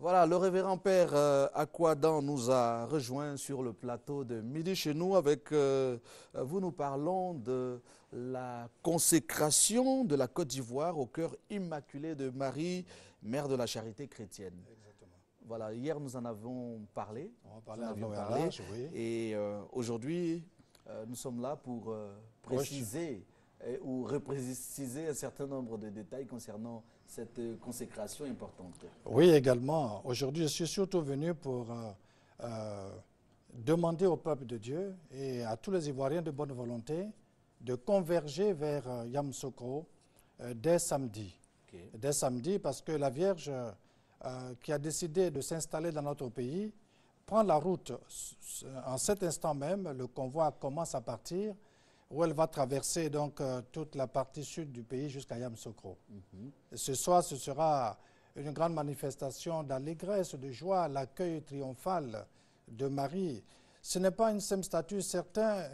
Voilà, le révérend père Akouadan nous a rejoint sur le plateau de Midi chez nous avec, vous nous parlons de la consécration de la Côte d'Ivoire au cœur immaculé de Marie, mère de la charité chrétienne. Exactement. Voilà, hier nous en avons parlé. On va parler oui. Et aujourd'hui, nous sommes là pour préciser ou repréciser un certain nombre de détails concernant cette consécration importante. Oui, également. Aujourd'hui, je suis surtout venu pour demander au peuple de Dieu et à tous les Ivoiriens de bonne volonté de converger vers Yamoussoukro dès samedi. Okay. Dès samedi, parce que la Vierge qui a décidé de s'installer dans notre pays prend la route. En cet instant même, le convoi commence à partir, où elle va traverser donc toute la partie sud du pays jusqu'à Yamoussoukro. Ce soir, ce sera une grande manifestation d'allégresse, de joie, l'accueil triomphal de Marie. Ce n'est pas une simple statue. Certains,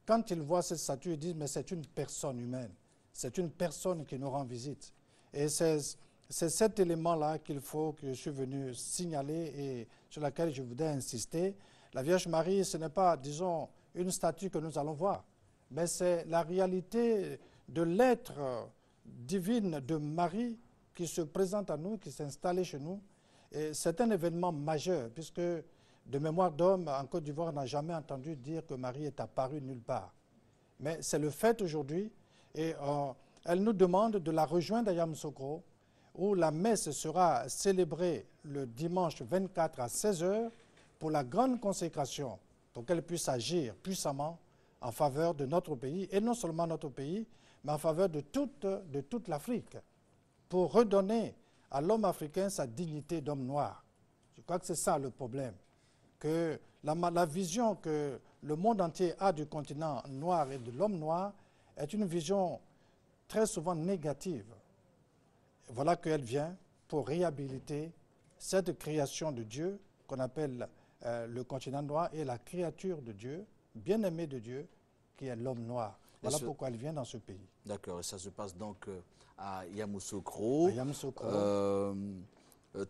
quand ils voient cette statue, ils disent « mais c'est une personne humaine, c'est une personne qui nous rend visite ». Et c'est cet élément-là qu'il faut que je suis venu signaler et sur laquelle je voudrais insister. La Vierge Marie, ce n'est pas, disons, une statue que nous allons voir, mais c'est la réalité de l'être divine de Marie qui se présente à nous, qui s'est installée chez nous. Et c'est un événement majeur, puisque de mémoire d'homme, en Côte d'Ivoire, on n'a jamais entendu dire que Marie est apparue nulle part. Mais c'est le fait aujourd'hui, et elle nous demande de la rejoindre à Yamoussoukro, où la messe sera célébrée le dimanche 24 à 16h pour la grande consécration, pour qu'elle puisse agir puissamment en faveur de notre pays, et non seulement notre pays, mais en faveur de toute l'Afrique, pour redonner à l'homme africain sa dignité d'homme noir. Je crois que c'est ça le problème, que la vision que le monde entier a du continent noir et de l'homme noir est une vision très souvent négative. Voilà qu'elle vient pour réhabiliter cette création de Dieu qu'on appelle le continent noir et la créature de Dieu, bien-aimée de Dieu, qui est l'homme noir. Voilà pourquoi elle vient dans ce pays. D'accord, et ça se passe donc à Yamoussoukro. À Yamoussoukro.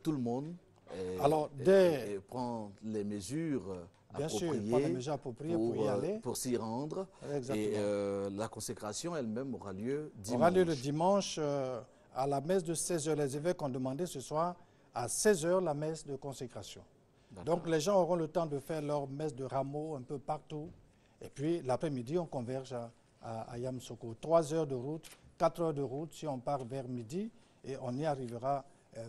Tout le monde prend les mesures appropriées pour y aller. Pour s'y rendre. Exactement. Et la consécration elle-même aura lieu dimanche. Aura lieu le dimanche à la messe de 16h. Les évêques ont demandé ce soir à 16h la messe de consécration. Donc les gens auront le temps de faire leur messe de rameau un peu partout. Et puis l'après-midi, on converge à Yamoussoukro. 3 heures de route, 4 heures de route si on part vers midi et on y arrivera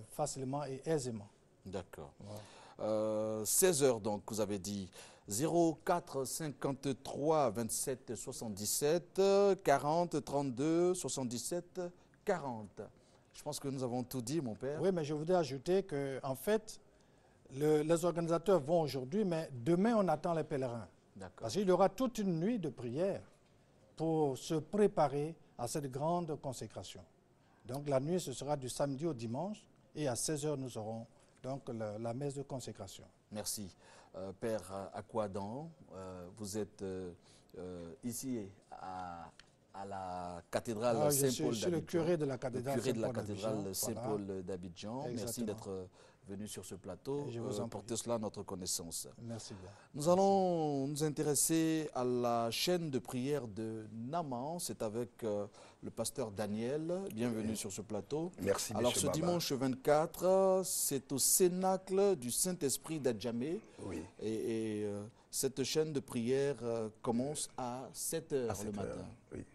facilement et aisément. D'accord. Voilà. 16 heures donc, vous avez dit 04 53 27 77 40 32 77 40. Je pense que nous avons tout dit, mon père. Oui, mais je voudrais ajouter qu'en fait, les organisateurs vont aujourd'hui, mais demain, on attend les pèlerins. Parce qu'il y aura toute une nuit de prière pour se préparer à cette grande consécration. Donc la nuit, ce sera du samedi au dimanche, et à 16h, nous aurons donc la messe de consécration. Merci. Père Akouadan, vous êtes ici à la cathédrale Saint-Paul d'Abidjan. Je suis le curé de la cathédrale Saint-Paul d'Abidjan. Merci d'être venu sur ce plateau porter cela à notre connaissance. Merci bien. Nous allons nous intéresser à la chaîne de prière de Naman. C'est avec le pasteur Daniel. Bienvenue sur ce plateau. Merci, Alors ce dimanche 24, c'est au Cénacle du Saint-Esprit d'Adjamé. Oui. Et cette chaîne de prière commence à 7h le matin. Oui.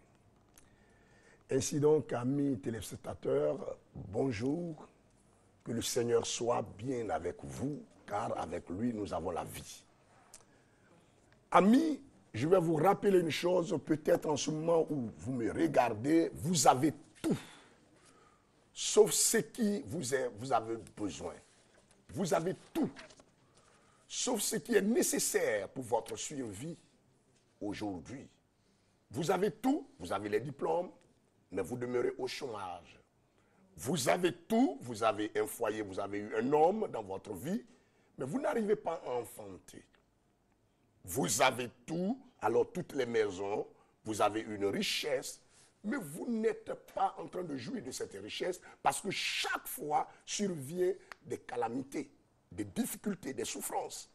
Ainsi donc, amis téléspectateurs, bonjour. Que le Seigneur soit bien avec vous, car avec lui, nous avons la vie. Amis, je vais vous rappeler une chose, peut-être en ce moment où vous me regardez, vous avez tout, sauf ce qui vous avez besoin. Vous avez tout, sauf ce qui est nécessaire pour votre survie aujourd'hui. Vous avez tout, vous avez les diplômes, mais vous demeurez au chômage. Vous avez tout, vous avez un foyer, vous avez eu un homme dans votre vie, mais vous n'arrivez pas à enfanter. Vous avez tout, alors toutes les maisons, vous avez une richesse, Mais vous n'êtes pas en train de jouir de cette richesse parce que chaque fois survient des calamités, des difficultés, des souffrances.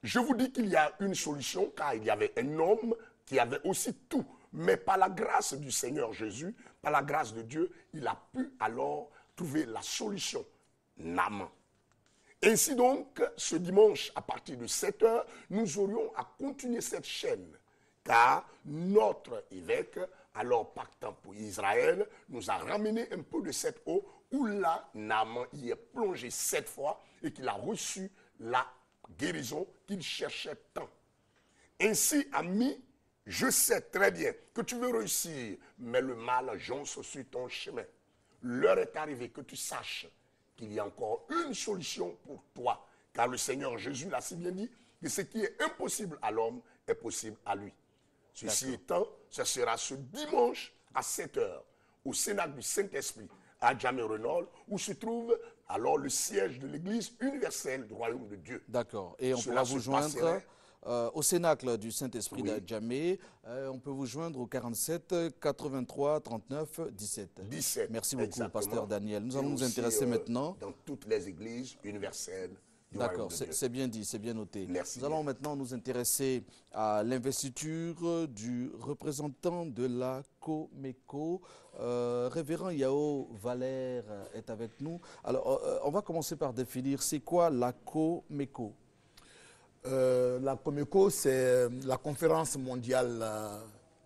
Je vous dis qu'il y a une solution car il y avait un homme qui avait aussi tout. Mais par la grâce du Seigneur Jésus, par la grâce de Dieu, il a pu alors trouver la solution. Naaman. Ainsi donc, ce dimanche, à partir de 7 heures, nous aurions à continuer cette chaîne. Car notre évêque, alors partant pour Israël, nous a ramené un peu de cette eau où là, Naaman y est plongé 7 fois et qu'il a reçu la guérison qu'il cherchait tant. Ainsi, ami, je sais très bien que tu veux réussir, mais le mal jonce sur ton chemin. L'heure est arrivée que tu saches qu'il y a encore une solution pour toi. Car le Seigneur Jésus l'a si bien dit que ce qui est impossible à l'homme est possible à lui. Ceci étant, ce sera ce dimanche à 7 heures au Cénacle du Saint-Esprit à Djamé-Renol où se trouve alors le siège de l'Église universelle du Royaume de Dieu. D'accord. Et on pourra vous joindre au Cénacle du Saint-Esprit d'Adjamé. On peut vous joindre au 47 83 39 17. Merci beaucoup, Pasteur Daniel. Nous allons nous intéresser maintenant dans toutes les églises universelles. D'accord, c'est bien dit, c'est bien noté. Merci. Nous allons maintenant nous intéresser à l'investiture du représentant de la COMECO. Révérend Yao Valère est avec nous. Alors, on va commencer par définir, c'est quoi la COMECO? La COMECO, c'est la conférence mondiale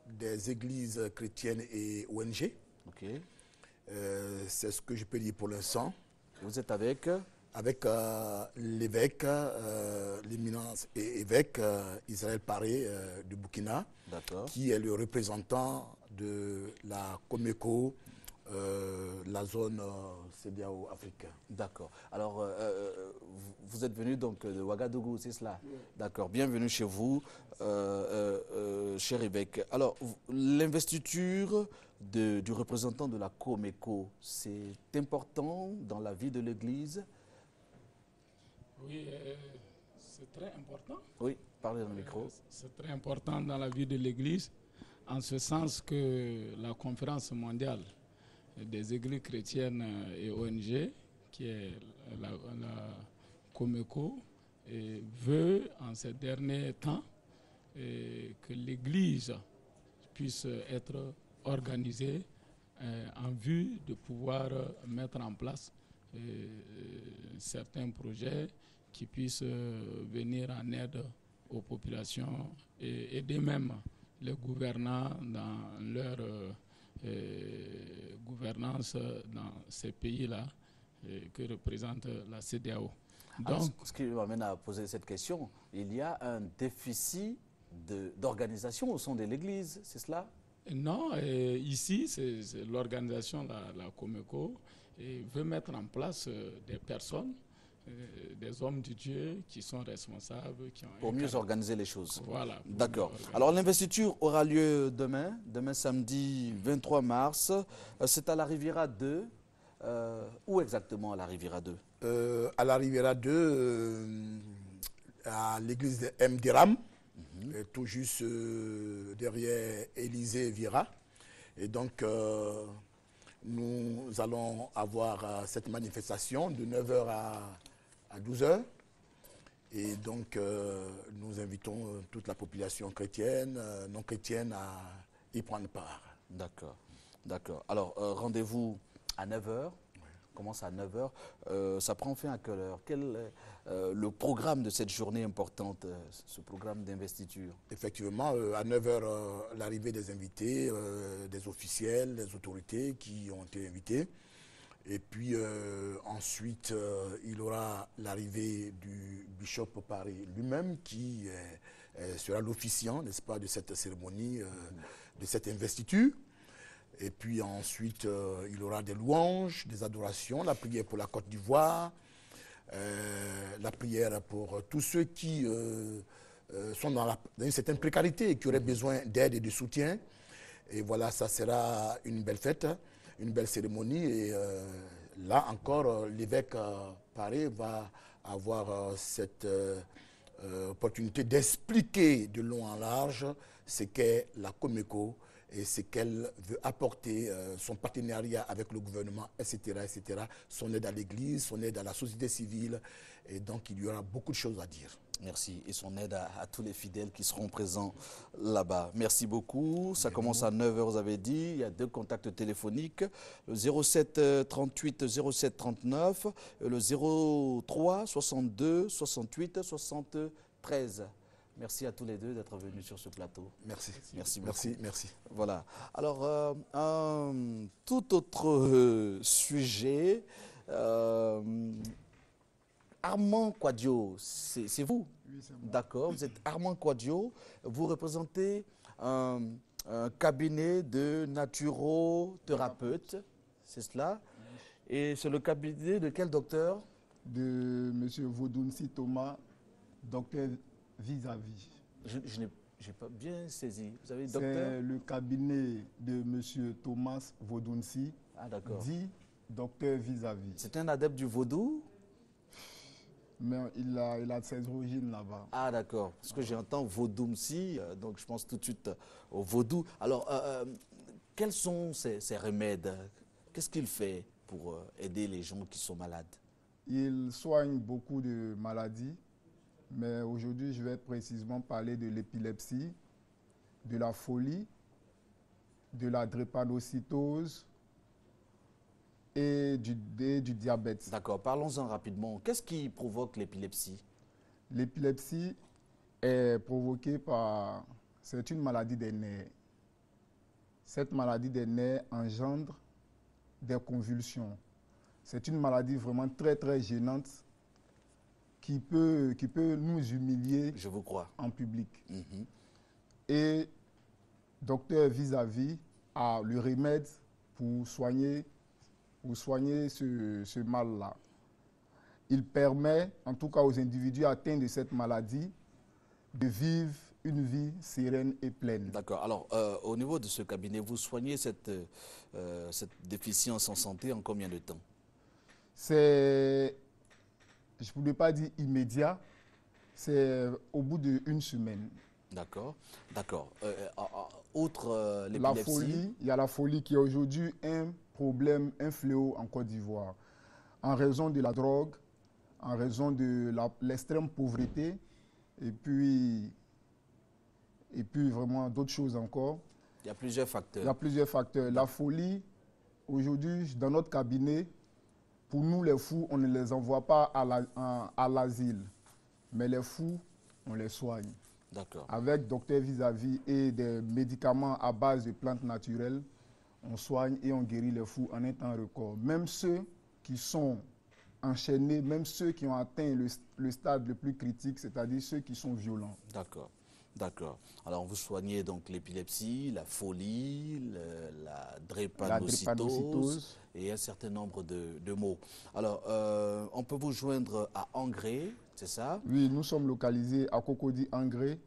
des églises chrétiennes et ONG. Ok. C'est ce que je peux dire pour l'instant. Vous êtes avec l'évêque, l'éminent évêque Israël Paré du Burkina, qui est le représentant de la COMECO, la zone CEDEAO africaine. D'accord. Alors, vous êtes venu donc de Ouagadougou, c'est cela? Oui. D'accord. Bienvenue chez vous, cher évêque. Alors, l'investiture du représentant de la COMECO, c'est important dans la vie de l'Église? Oui, c'est très important. Oui, parlez dans le micro. C'est très important dans la vie de l'Église, en ce sens que la conférence mondiale des églises chrétiennes et ONG, qui est la COMECO, veut en ces derniers temps que l'Église puisse être organisée en vue de pouvoir mettre en place certains projets qui puissent venir en aide aux populations et aider même les gouvernants dans leur gouvernance dans ces pays-là que représente la CEDEAO. Donc, ce qui m'amène à poser cette question, il y a un déficit d'organisation au sein de l'Église, c'est cela? Non, ici, c'est l'organisation, la COMECO, veut mettre en place des personnes, des hommes de Dieu qui sont responsables. Pour mieux organiser les choses. Voilà. D'accord. Alors l'investiture aura lieu demain samedi 23 mars. C'est à la Riviera 2. Où exactement à la Riviera 2? À la Riviera 2, à l'église de Mdiram, tout juste derrière Élysée Vira. Et donc, nous allons avoir cette manifestation de 9h à 12h. Et donc, nous invitons toute la population chrétienne, non chrétienne à y prendre part. D'accord. D'accord. Alors, rendez-vous à 9h. Commence à 9h. Ça prend fin à quelle heure? Quel est le programme de cette journée importante, ce programme d'investiture? Effectivement, à 9h, l'arrivée des invités, des officiels, des autorités qui ont été invités. Et puis ensuite, il y aura l'arrivée du bishop Paré lui-même qui sera l'officiant, n'est-ce pas, de cette cérémonie, de cette investiture. Et puis ensuite, il y aura des louanges, des adorations, la prière pour la Côte d'Ivoire, la prière pour tous ceux qui sont dans une certaine précarité et qui auraient besoin d'aide et de soutien. Et voilà, ça sera une belle fête, une belle cérémonie. Et là encore, l'évêque Paré va avoir cette opportunité d'expliquer de long en large ce qu'est la COMECO et c'est qu'elle veut apporter son partenariat avec le gouvernement, etc., etc., son aide à l'Église, son aide à la société civile, et donc il y aura beaucoup de choses à dire. Merci. Et son aide à tous les fidèles qui seront présents là-bas. Merci beaucoup. Ça commence à 9h, vous avez dit. Il y a 2 contacts téléphoniques. Le 07 38 07 39 et le 03 62 68 73. Merci à tous les deux d'être venus sur ce plateau. Merci. Merci beaucoup. Merci, merci. Voilà. Alors, un tout autre sujet. Armand Quadio, c'est vous? Oui, c'est moi. D'accord, vous êtes Armand Quadio. Vous représentez un cabinet de naturothérapeutes, c'est cela? Et c'est le cabinet de quel docteur? De M. Vodunsi Thomas, docteur vis-à-vis. Je n'ai pas bien saisi. Vous avez docteur? C'est le cabinet de M. Thomas Vodunsi, dit docteur vis-à-vis. C'est un adepte du vaudou? Mais il a ses origines là-bas. Ah d'accord, parce que j'entends Vodunsi, donc je pense tout de suite au vaudou. Alors, quels sont ces remèdes? Qu'est-ce qu'il fait pour aider les gens qui sont malades? Il soigne beaucoup de maladies, mais aujourd'hui je vais précisément parler de l'épilepsie, de la folie, de la drépanocytose et du diabète. D'accord, parlons-en rapidement. Qu'est-ce qui provoque l'épilepsie? L'épilepsie est provoquée par... C'est une maladie des nerfs. Cette maladie des nerfs engendre des convulsions. C'est une maladie vraiment très très gênante qui peut nous humilier, je vous crois, en public. Et docteur vis-à-vis a le remède pour soigner ce mal-là. Il permet, en tout cas aux individus atteints de cette maladie, de vivre une vie sereine et pleine. D'accord. Alors, au niveau de ce cabinet, vous soignez cette déficience en santé en combien de temps? C'est, je ne pourrais pas dire immédiat, c'est au bout d'1 semaine. D'accord, d'accord. Outre l'épilepsie... La folie, il y a la folie qui est aujourd'hui un problème, un fléau en Côte d'Ivoire. En raison de la drogue, en raison de l'extrême pauvreté, et puis vraiment d'autres choses encore. Il y a plusieurs facteurs. Il y a plusieurs facteurs. La folie, aujourd'hui, dans notre cabinet, pour nous les fous, on ne les envoie pas à l'asile. Mais les fous, on les soigne. D'accord. Avec docteur vis-à-vis et des médicaments à base de plantes naturelles, on soigne et on guérit les fous en un temps record. Même ceux qui sont enchaînés, même ceux qui ont atteint le stade le plus critique, c'est-à-dire ceux qui sont violents. D'accord. D'accord. Alors, vous soignez donc l'épilepsie, la folie, la drépanocytose et un certain nombre de maux. Alors, on peut vous joindre à Angré, c'est ça? Oui, nous sommes localisés à Cocody-Angré,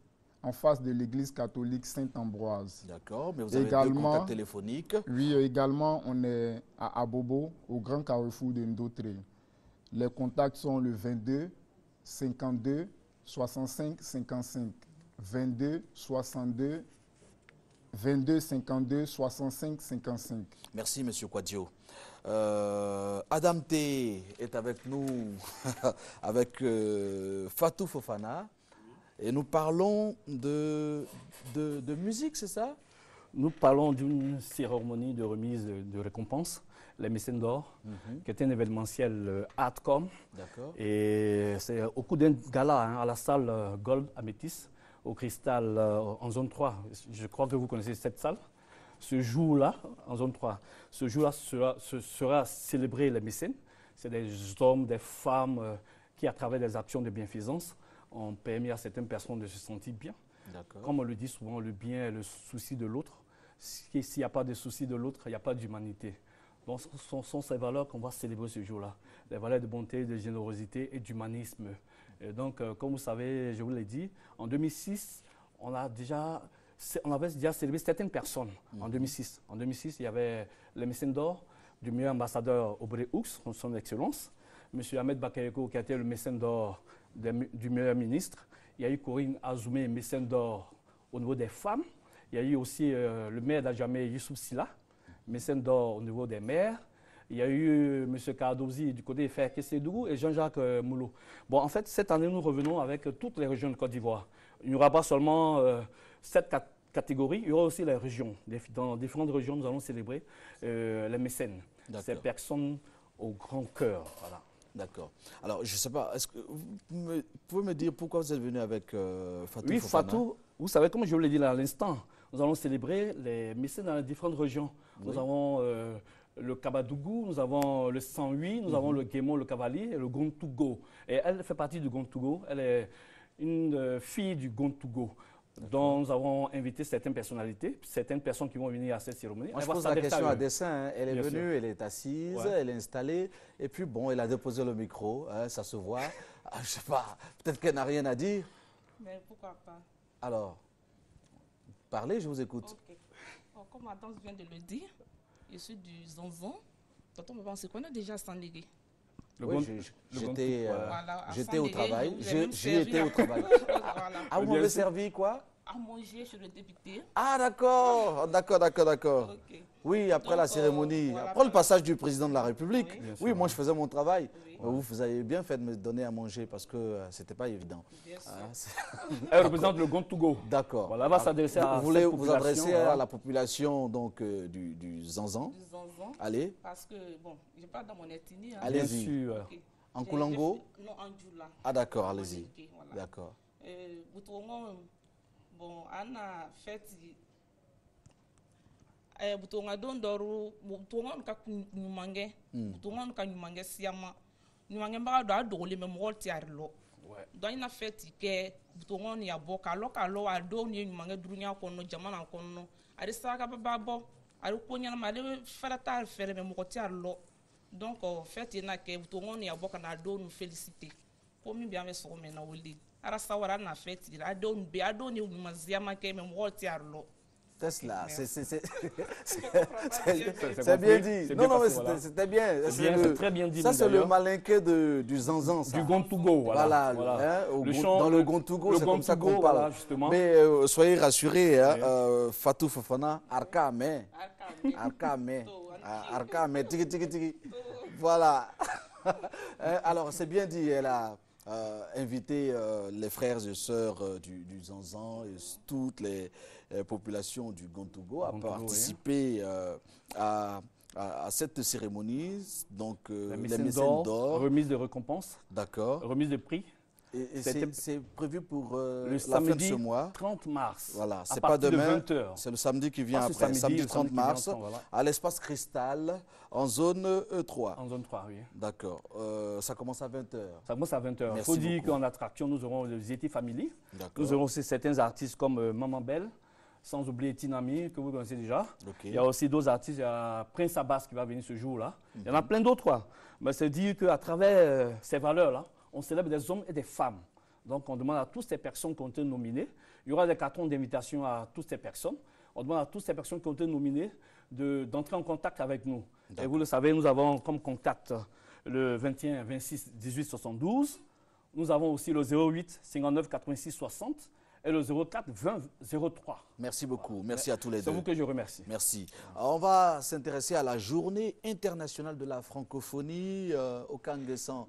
en face de l'église catholique Saint-Ambroise. D'accord, mais vous avez deux contacts téléphoniques? Oui, également, on est à Abobo, au grand carrefour de Ndotré. Les contacts sont le 22 52 65 55. 22 52 65 55. Merci, M. Quadio. Adam T est avec nous, avec Fatou Fofana, et nous parlons de musique, c'est ça? Nous parlons d'une cérémonie de remise de récompense, les Mécènes d'Or, qui est un événementiel Artcom. D'accord. Et c'est au cours d'un gala à la salle Gold Amétis, au Cristal en zone 3. Je crois que vous connaissez cette salle. Ce jour-là, en zone 3, ce jour-là sera célébré les mécènes. C'est des hommes, des femmes qui, à travers des actions de bienfaisance, ont permis à certaines personnes de se sentir bien. Comme on le dit souvent, le bien est le souci de l'autre. S'il n'y a pas de souci de l'autre, il n'y a pas d'humanité. Donc, ce sont ces valeurs qu'on va célébrer ce jour-là. Les valeurs de bonté, de générosité et d'humanisme. Et donc, comme vous savez, je vous l'ai dit, en 2006, on avait déjà célébré certaines personnes. En 2006, il y avait les Mécènes d'Or du meilleur ambassadeur Obré Oux, son excellence. M. Ahmed Bakayoko, qui a été le Mécène d'Or du meilleur ministre. Il y a eu Corinne Azoumé, Mécène d'Or au niveau des femmes. Il y a eu aussi le maire d'Adjamé, Youssouf Silla, mécène d'or au niveau des maires. Il y a eu M. Kardozi du côté de Fer-Kessédougou et Jean-Jacques Moulot. Bon, en fait, cette année, nous revenons avec toutes les régions de Côte d'Ivoire. Il n'y aura pas seulement 7 catégories, il y aura aussi les régions. Dans différentes régions, nous allons célébrer les mécènes. Ces personnes au grand cœur. Voilà. D'accord. Alors, je ne sais pas, est-ce que vous pouvez me dire pourquoi vous êtes venu avec Fatou Oui, Fofana? Fatou, vous savez, comme je vous l'ai dit là à l'instant, nous allons célébrer les mécènes dans les différentes régions. Oui. Nous avons le Kabadougou, nous avons le 108, nous avons le Guémon, le Cavalier et le Gontougo. Et elle fait partie du Gontougo. Elle est une fille du Gontougo. dont nous avons invité certaines personnalités, certaines personnes qui vont venir à cette cérémonie. Moi, je pose la question à dessein. Hein. Elle est Bien venue, sûr. elle est assise, Ouais. elle est installée, et puis bon, elle a déposé le micro, hein, ça se voit. Ah, je sais pas, peut-être qu'elle n'a rien à dire. Mais pourquoi pas? Alors, parlez, je vous écoute. Ok. Bon, comme Adam vient de le dire, je suis du Zonzon. Tonton Maman, on se connaît déjà à Sanléré. Oui, j'étais au travail. J'y étais au travail. Voilà. Ah, vous m'avez servi quoi? À manger chez le député. Ah, d'accord, d'accord. Ok. Oui, après la cérémonie, voilà, après le passage du président de la République. Oui. Oui, moi je faisais mon travail. Vous avez bien fait de me donner à manger parce que c'était pas évident. Bien sûr. Elle représente le Gontougo. D'accord. Voilà, elle va s'adresser à vous voulez cette vous population, adresser voilà. à la population donc, du Zanzan. Du Zonzon. Allez. Parce que, bon, je parle dans mon ethnie. Hein. Allez-y. Bien sûr. Ok. En Koulango? Non, en Djoula. Ah d'accord, allez-y. Ok, voilà. D'accord. Boutongo, bon, Anna fait. Boutonga dondoru, boutonga nuka nyumange, boutonga nuka nyumange siama, nyumange mbaga do adole me mɔgɔ ti ari lɔ. Donc ina fɛti kɛ boutonga ni abɔ kalo a dɔw ni nyumange durunya kɔnɔ jamana kɔnɔ, ari saraka baba bɔ, ari ko ɲɛnama ale fɛrɛ t'a fɛrɛ me mɔgɔ ti ari lɔ. Donc fɛti na kɛ boutonga ni abɔ kana a dɔw nu féliciter. Ko min bɛ an bɛ sɔgɔ mɛ na wele. Ara sawara na fɛti a dɔw nu bɛ a dɔw ni ɲuman ziyama kɛ me mɔgɔ ti ari lɔ. Tesla, c'est bien dit. Non, mais c'était bien. C'est très bien dit. Ça, c'est le malinqué du Zanzan. Du Gontougo, voilà. Hein, chant, dans le Gontougo, c'est comme ça qu'on parle. Voilà, justement. Mais soyez rassurés, hein, Fatou Fofana, Arkame. Tiki. Voilà. Alors, c'est bien dit, elle a invité les frères et sœurs du Zanzan et toutes les populations du Gontougo à participer à cette cérémonie. Donc, les mécènes d'or. Remise de récompenses. D'accord. Remise de prix. Et c'est prévu pour le la samedi fin de ce mois. 30 mars. Voilà, c'est à pas partir demain, de 20h. c'est le samedi qui vient Ah, après, samedi 30 mars, voilà. à l'espace Cristal, en zone E3. En zone 3, oui. D'accord. Ça commence à 20h. Ça commence à 20h. Il faut dire qu'en attraction, nous aurons le Zieti Family. Nous aurons aussi certains artistes comme Maman Belle, sans oublier Tinami, que vous connaissez déjà. Il y a aussi d'autres artistes, il y a Prince Abbas qui va venir ce jour-là. Il y en a plein d'autres, quoi. Mais c'est dire qu'à travers ces valeurs-là, on célèbre des hommes et des femmes. Donc, on demande à toutes ces personnes qui ont été nominées. Il y aura des cartons d'invitation à toutes ces personnes. On demande à toutes ces personnes qui ont été nominées d'entrer en contact avec nous. Et vous le savez, nous avons comme contact le 21 26 18 72. Nous avons aussi le 08 59 86 60 et le 04 20 03. Merci beaucoup. Merci à tous les deux. C'est vous que je remercie. Merci. Alors, on va s'intéresser à la journée internationale de la francophonie. Okang Dessan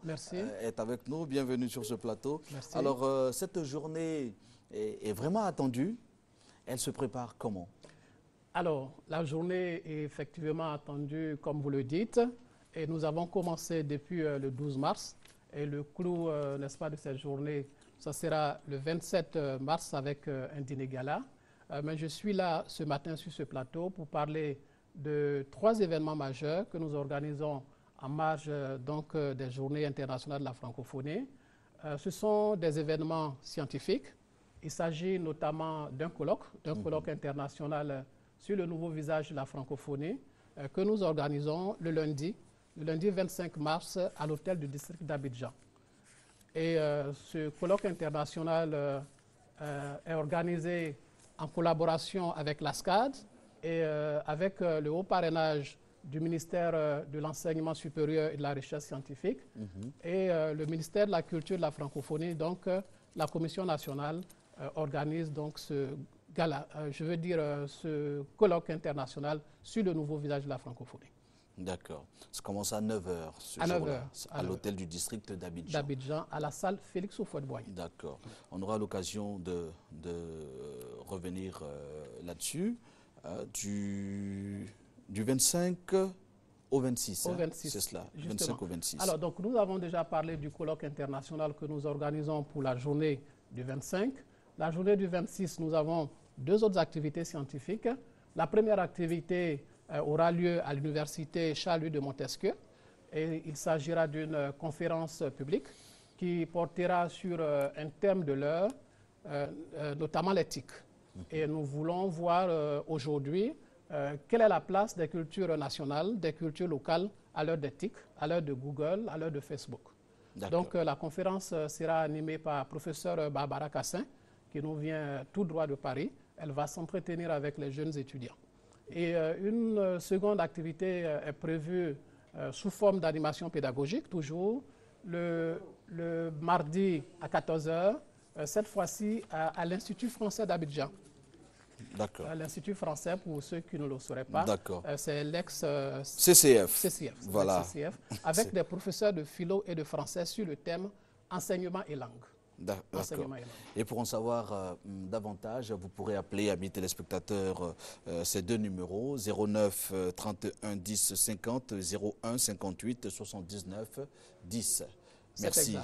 est avec nous. Bienvenue sur ce plateau. Merci. Alors, cette journée est vraiment attendue. Elle se prépare comment? Alors, la journée est effectivement attendue, comme vous le dites. Et nous avons commencé depuis le 12 mars. Et le clou, n'est-ce pas, de cette journée, ça sera le 27 mars avec un dîner gala. Mais je suis là ce matin sur ce plateau pour parler de 3 événements majeurs que nous organisons en marge donc, des Journées internationales de la francophonie. Ce sont des événements scientifiques. Il s'agit notamment d'un colloque international sur le nouveau visage de la francophonie que nous organisons le lundi 25 mars à l'hôtel du district d'Abidjan. Et ce colloque international est organisé en collaboration avec l'ASCAD et avec le haut parrainage du ministère de l'Enseignement supérieur et de la Recherche scientifique et le ministère de la Culture et de la Francophonie. Donc, la Commission nationale organise donc ce gala, je veux dire ce colloque international sur le nouveau visage de la francophonie. D'accord. Ça commence à 9h ce à 9 jour-là, heures, à l'hôtel du district d'Abidjan. D'Abidjan, à la salle Félix Houphouët-Boigny. D'accord. On aura l'occasion de revenir là-dessus. Du 25 au 26. Au 26, c'est cela, justement. 25 au 26. Alors, donc, nous avons déjà parlé du colloque international que nous organisons pour la journée du 25. La journée du 26, nous avons 2 autres activités scientifiques. La première activité aura lieu à l'université Charles-Louis de Montesquieu. Et il s'agira d'une conférence publique qui portera sur un thème de l'heure, notamment l'éthique. Et nous voulons voir aujourd'hui quelle est la place des cultures nationales, des cultures locales à l'heure d'éthique, à l'heure de Google, à l'heure de Facebook. Donc la conférence sera animée par professeur Barbara Cassin, qui nous vient tout droit de Paris. Elle va s'entretenir avec les jeunes étudiants. Et une seconde activité est prévue sous forme d'animation pédagogique, toujours le mardi à 14h, cette fois-ci à l'Institut français d'Abidjan. D'accord. L'Institut français, pour ceux qui ne le sauraient pas, c'est CCF. CCF. Voilà. CCF, avec des professeurs de philo et de français sur le thème enseignement et langue. D'accord. Et pour en savoir davantage, vous pourrez appeler, amis téléspectateurs, ces 2 numéros, 09 31 10 50, 01 58 79 10. Merci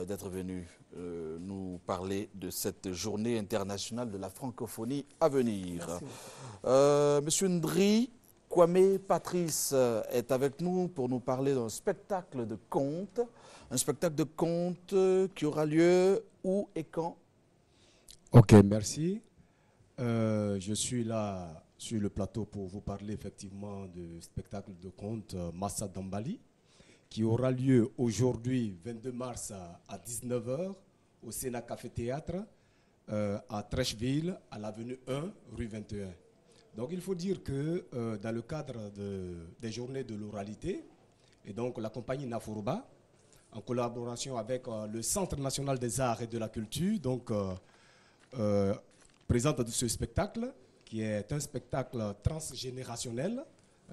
d'être venu nous parler de cette journée internationale de la francophonie à venir. Monsieur Ndri Kwame Patrice est avec nous pour nous parler d'un spectacle de contes. Un spectacle de contes qui aura lieu où et quand? Ok, merci. Je suis là sur le plateau pour vous parler effectivement du spectacle de contes Massa Dambali, qui aura lieu aujourd'hui, 22 mars à 19h, au Sénat Café Théâtre, à Trècheville, à l'avenue 1, rue 21. Donc il faut dire que dans le cadre des journées de l'oralité, et donc la compagnie Nafourba, en collaboration avec le Centre national des arts et de la culture, donc présente ce spectacle, qui est un spectacle transgénérationnel,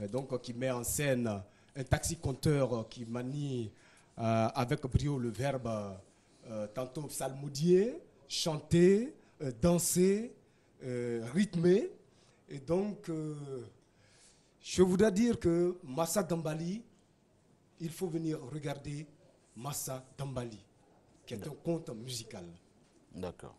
donc qui met en scène un taxi-conteur qui manie avec brio le verbe tantôt psalmodier, chanter, danser, rythmer. Et donc, je voudrais dire que Massa Dambali, il faut venir regarder Massa Dambali, qui est un conte musical. D'accord.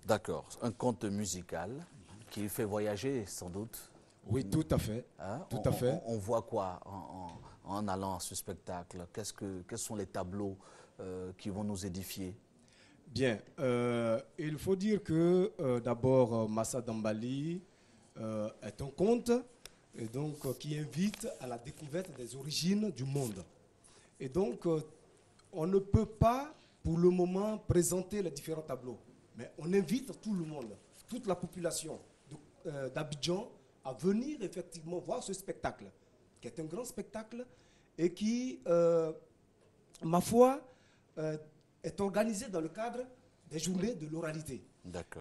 D'accord. Un conte musical qui fait voyager, sans doute. Oui, tout à fait. Hein? Tout à fait. On voit quoi en allant à ce spectacle? Quels sont les tableaux qui vont nous édifier? Bien. Il faut dire que d'abord, Massa Dambali est un conte et donc, qui invite à la découverte des origines du monde. Et donc, on ne peut pas, pour le moment, présenter les différents tableaux. Mais on invite tout le monde, toute la population d'Abidjan à venir effectivement voir ce spectacle, qui est un grand spectacle et qui, ma foi, est organisé dans le cadre des journées de l'oralité.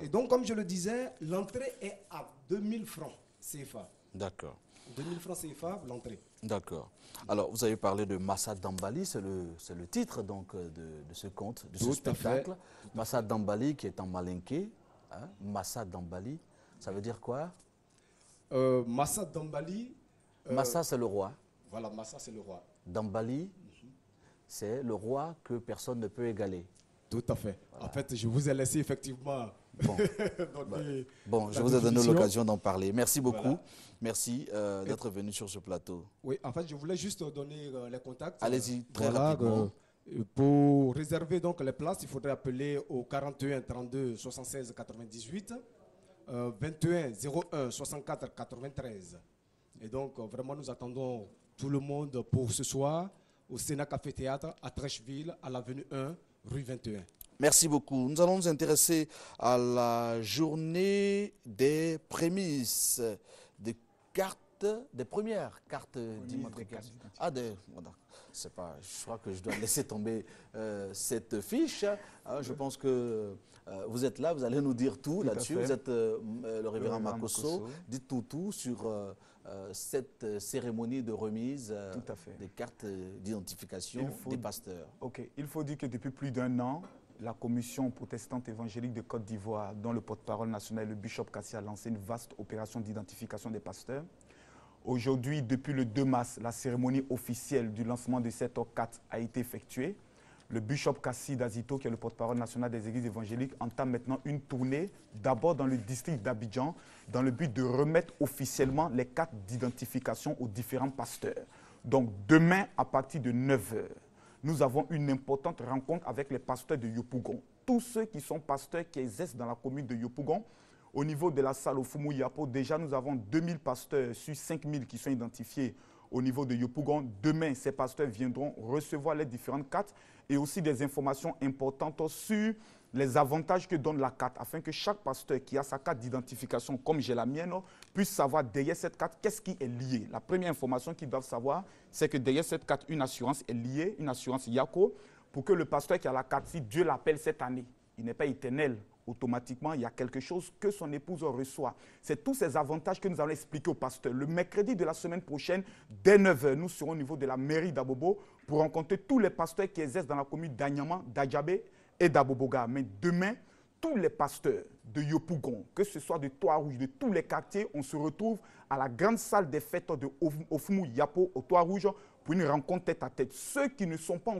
Et donc, comme je le disais, l'entrée est à 2000 francs CFA. D'accord. 2000 francs CFA, l'entrée. D'accord. Alors, vous avez parlé de Massa Dambali, c'est le titre donc, de ce conte, de ce spectacle. Massa Dambali qui est en malinké. Hein? Massa Dambali, ça veut dire quoi? Massa Dambali. Massa, c'est le roi. Voilà, Massa, c'est le roi. Dambali, c'est le roi que personne ne peut égaler. Tout à fait. Voilà. En fait, je vous ai laissé effectivement. Bon, je vous ai donné l'occasion d'en parler. Merci beaucoup. Voilà. Merci d'être venu sur ce plateau. Oui, en fait, je voulais juste donner les contacts. Allez-y, très rapidement. Pour réserver donc les places, il faudrait appeler au 41 32 76 98, 21 01 64 93. Et donc, vraiment, nous attendons tout le monde pour ce soir au Sénat Café Théâtre à Trècheville, à l'avenue 1, rue 21. Merci beaucoup. Nous allons nous intéresser à la journée des prémices, des cartes des premières cartes d'immatriculation. Ah, voilà. C'est pas, je crois que je dois laisser tomber cette fiche. Je pense que vous êtes là, vous allez nous dire tout là-dessus. Vous êtes le révérend Makosso. Dites tout sur cette cérémonie de remise des cartes d'identification des pasteurs. Ok, il faut dire que depuis plus d'1 an, la commission protestante évangélique de Côte d'Ivoire, dont le porte-parole national, le bishop Kassi, a lancé une vaste opération d'identification des pasteurs. Aujourd'hui, depuis le 2 mars, la cérémonie officielle du lancement de cette OR4 a été effectuée. Le bishop Kassi Dazito, qui est le porte-parole national des églises évangéliques, entame maintenant une tournée, d'abord dans le district d'Abidjan, dans le but de remettre officiellement les cartes d'identification aux différents pasteurs. Donc demain, à partir de 9 h, nous avons une importante rencontre avec les pasteurs de Yopougon. Tous ceux qui sont pasteurs qui exercent dans la commune de Yopougon, au niveau de la salle Ofumu Yapo, déjà nous avons 2000 pasteurs sur 5000 qui sont identifiés au niveau de Yopougon. Demain, ces pasteurs viendront recevoir les différentes cartes et aussi des informations importantes sur les avantages que donne la carte, afin que chaque pasteur qui a sa carte d'identification, comme j'ai la mienne, puisse savoir derrière cette carte qu'est-ce qui est lié. La première information qu'ils doivent savoir, c'est que derrière cette carte, une assurance est liée, une assurance Yako, pour que le pasteur qui a la carte, si Dieu l'appelle cette année, il n'est pas éternel. Automatiquement, il y a quelque chose que son épouse reçoit. C'est tous ces avantages que nous allons expliquer au pasteur. Le mercredi de la semaine prochaine, dès 9 h, nous serons au niveau de la mairie d'Abobo pour rencontrer tous les pasteurs qui exercent dans la commune d'Anyama, d'Adjabé et d'Aboboga. Mais demain, tous les pasteurs de Yopougon, que ce soit de Trois-Rouges, de tous les quartiers, on se retrouve à la grande salle des fêtes de Ofumu Yapo, au Trois-Rouges, pour une rencontre tête à tête. Ceux qui ne sont pas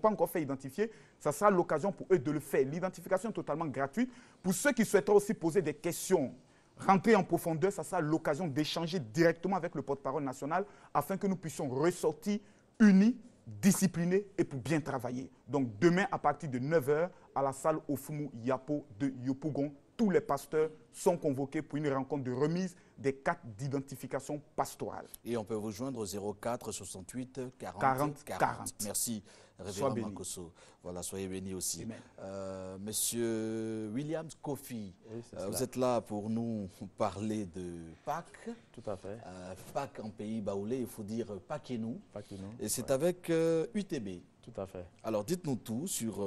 encore fait identifier, ça sera l'occasion pour eux de le faire. L'identification est totalement gratuite. Pour ceux qui souhaiteraient aussi poser des questions, rentrer en profondeur, ça sera l'occasion d'échanger directement avec le porte-parole national afin que nous puissions ressortir unis, disciplinés et pour bien travailler. Donc demain, à partir de 9 h, à la salle Ofumu Yapo de Yopougon, tous les pasteurs sont convoqués pour une rencontre de remise des cartes d'identification pastorale. Et on peut vous joindre au 04 68 40 40. Merci, révérend Makosso. Voilà, soyez bénis aussi. Monsieur Williams Kofi, vous êtes là pour nous parler de Pâques. Tout à fait. Pâques en pays baoulé, il faut dire Pâques-nous. Et c'est avec UTB. Tout à fait. Alors dites-nous tout sur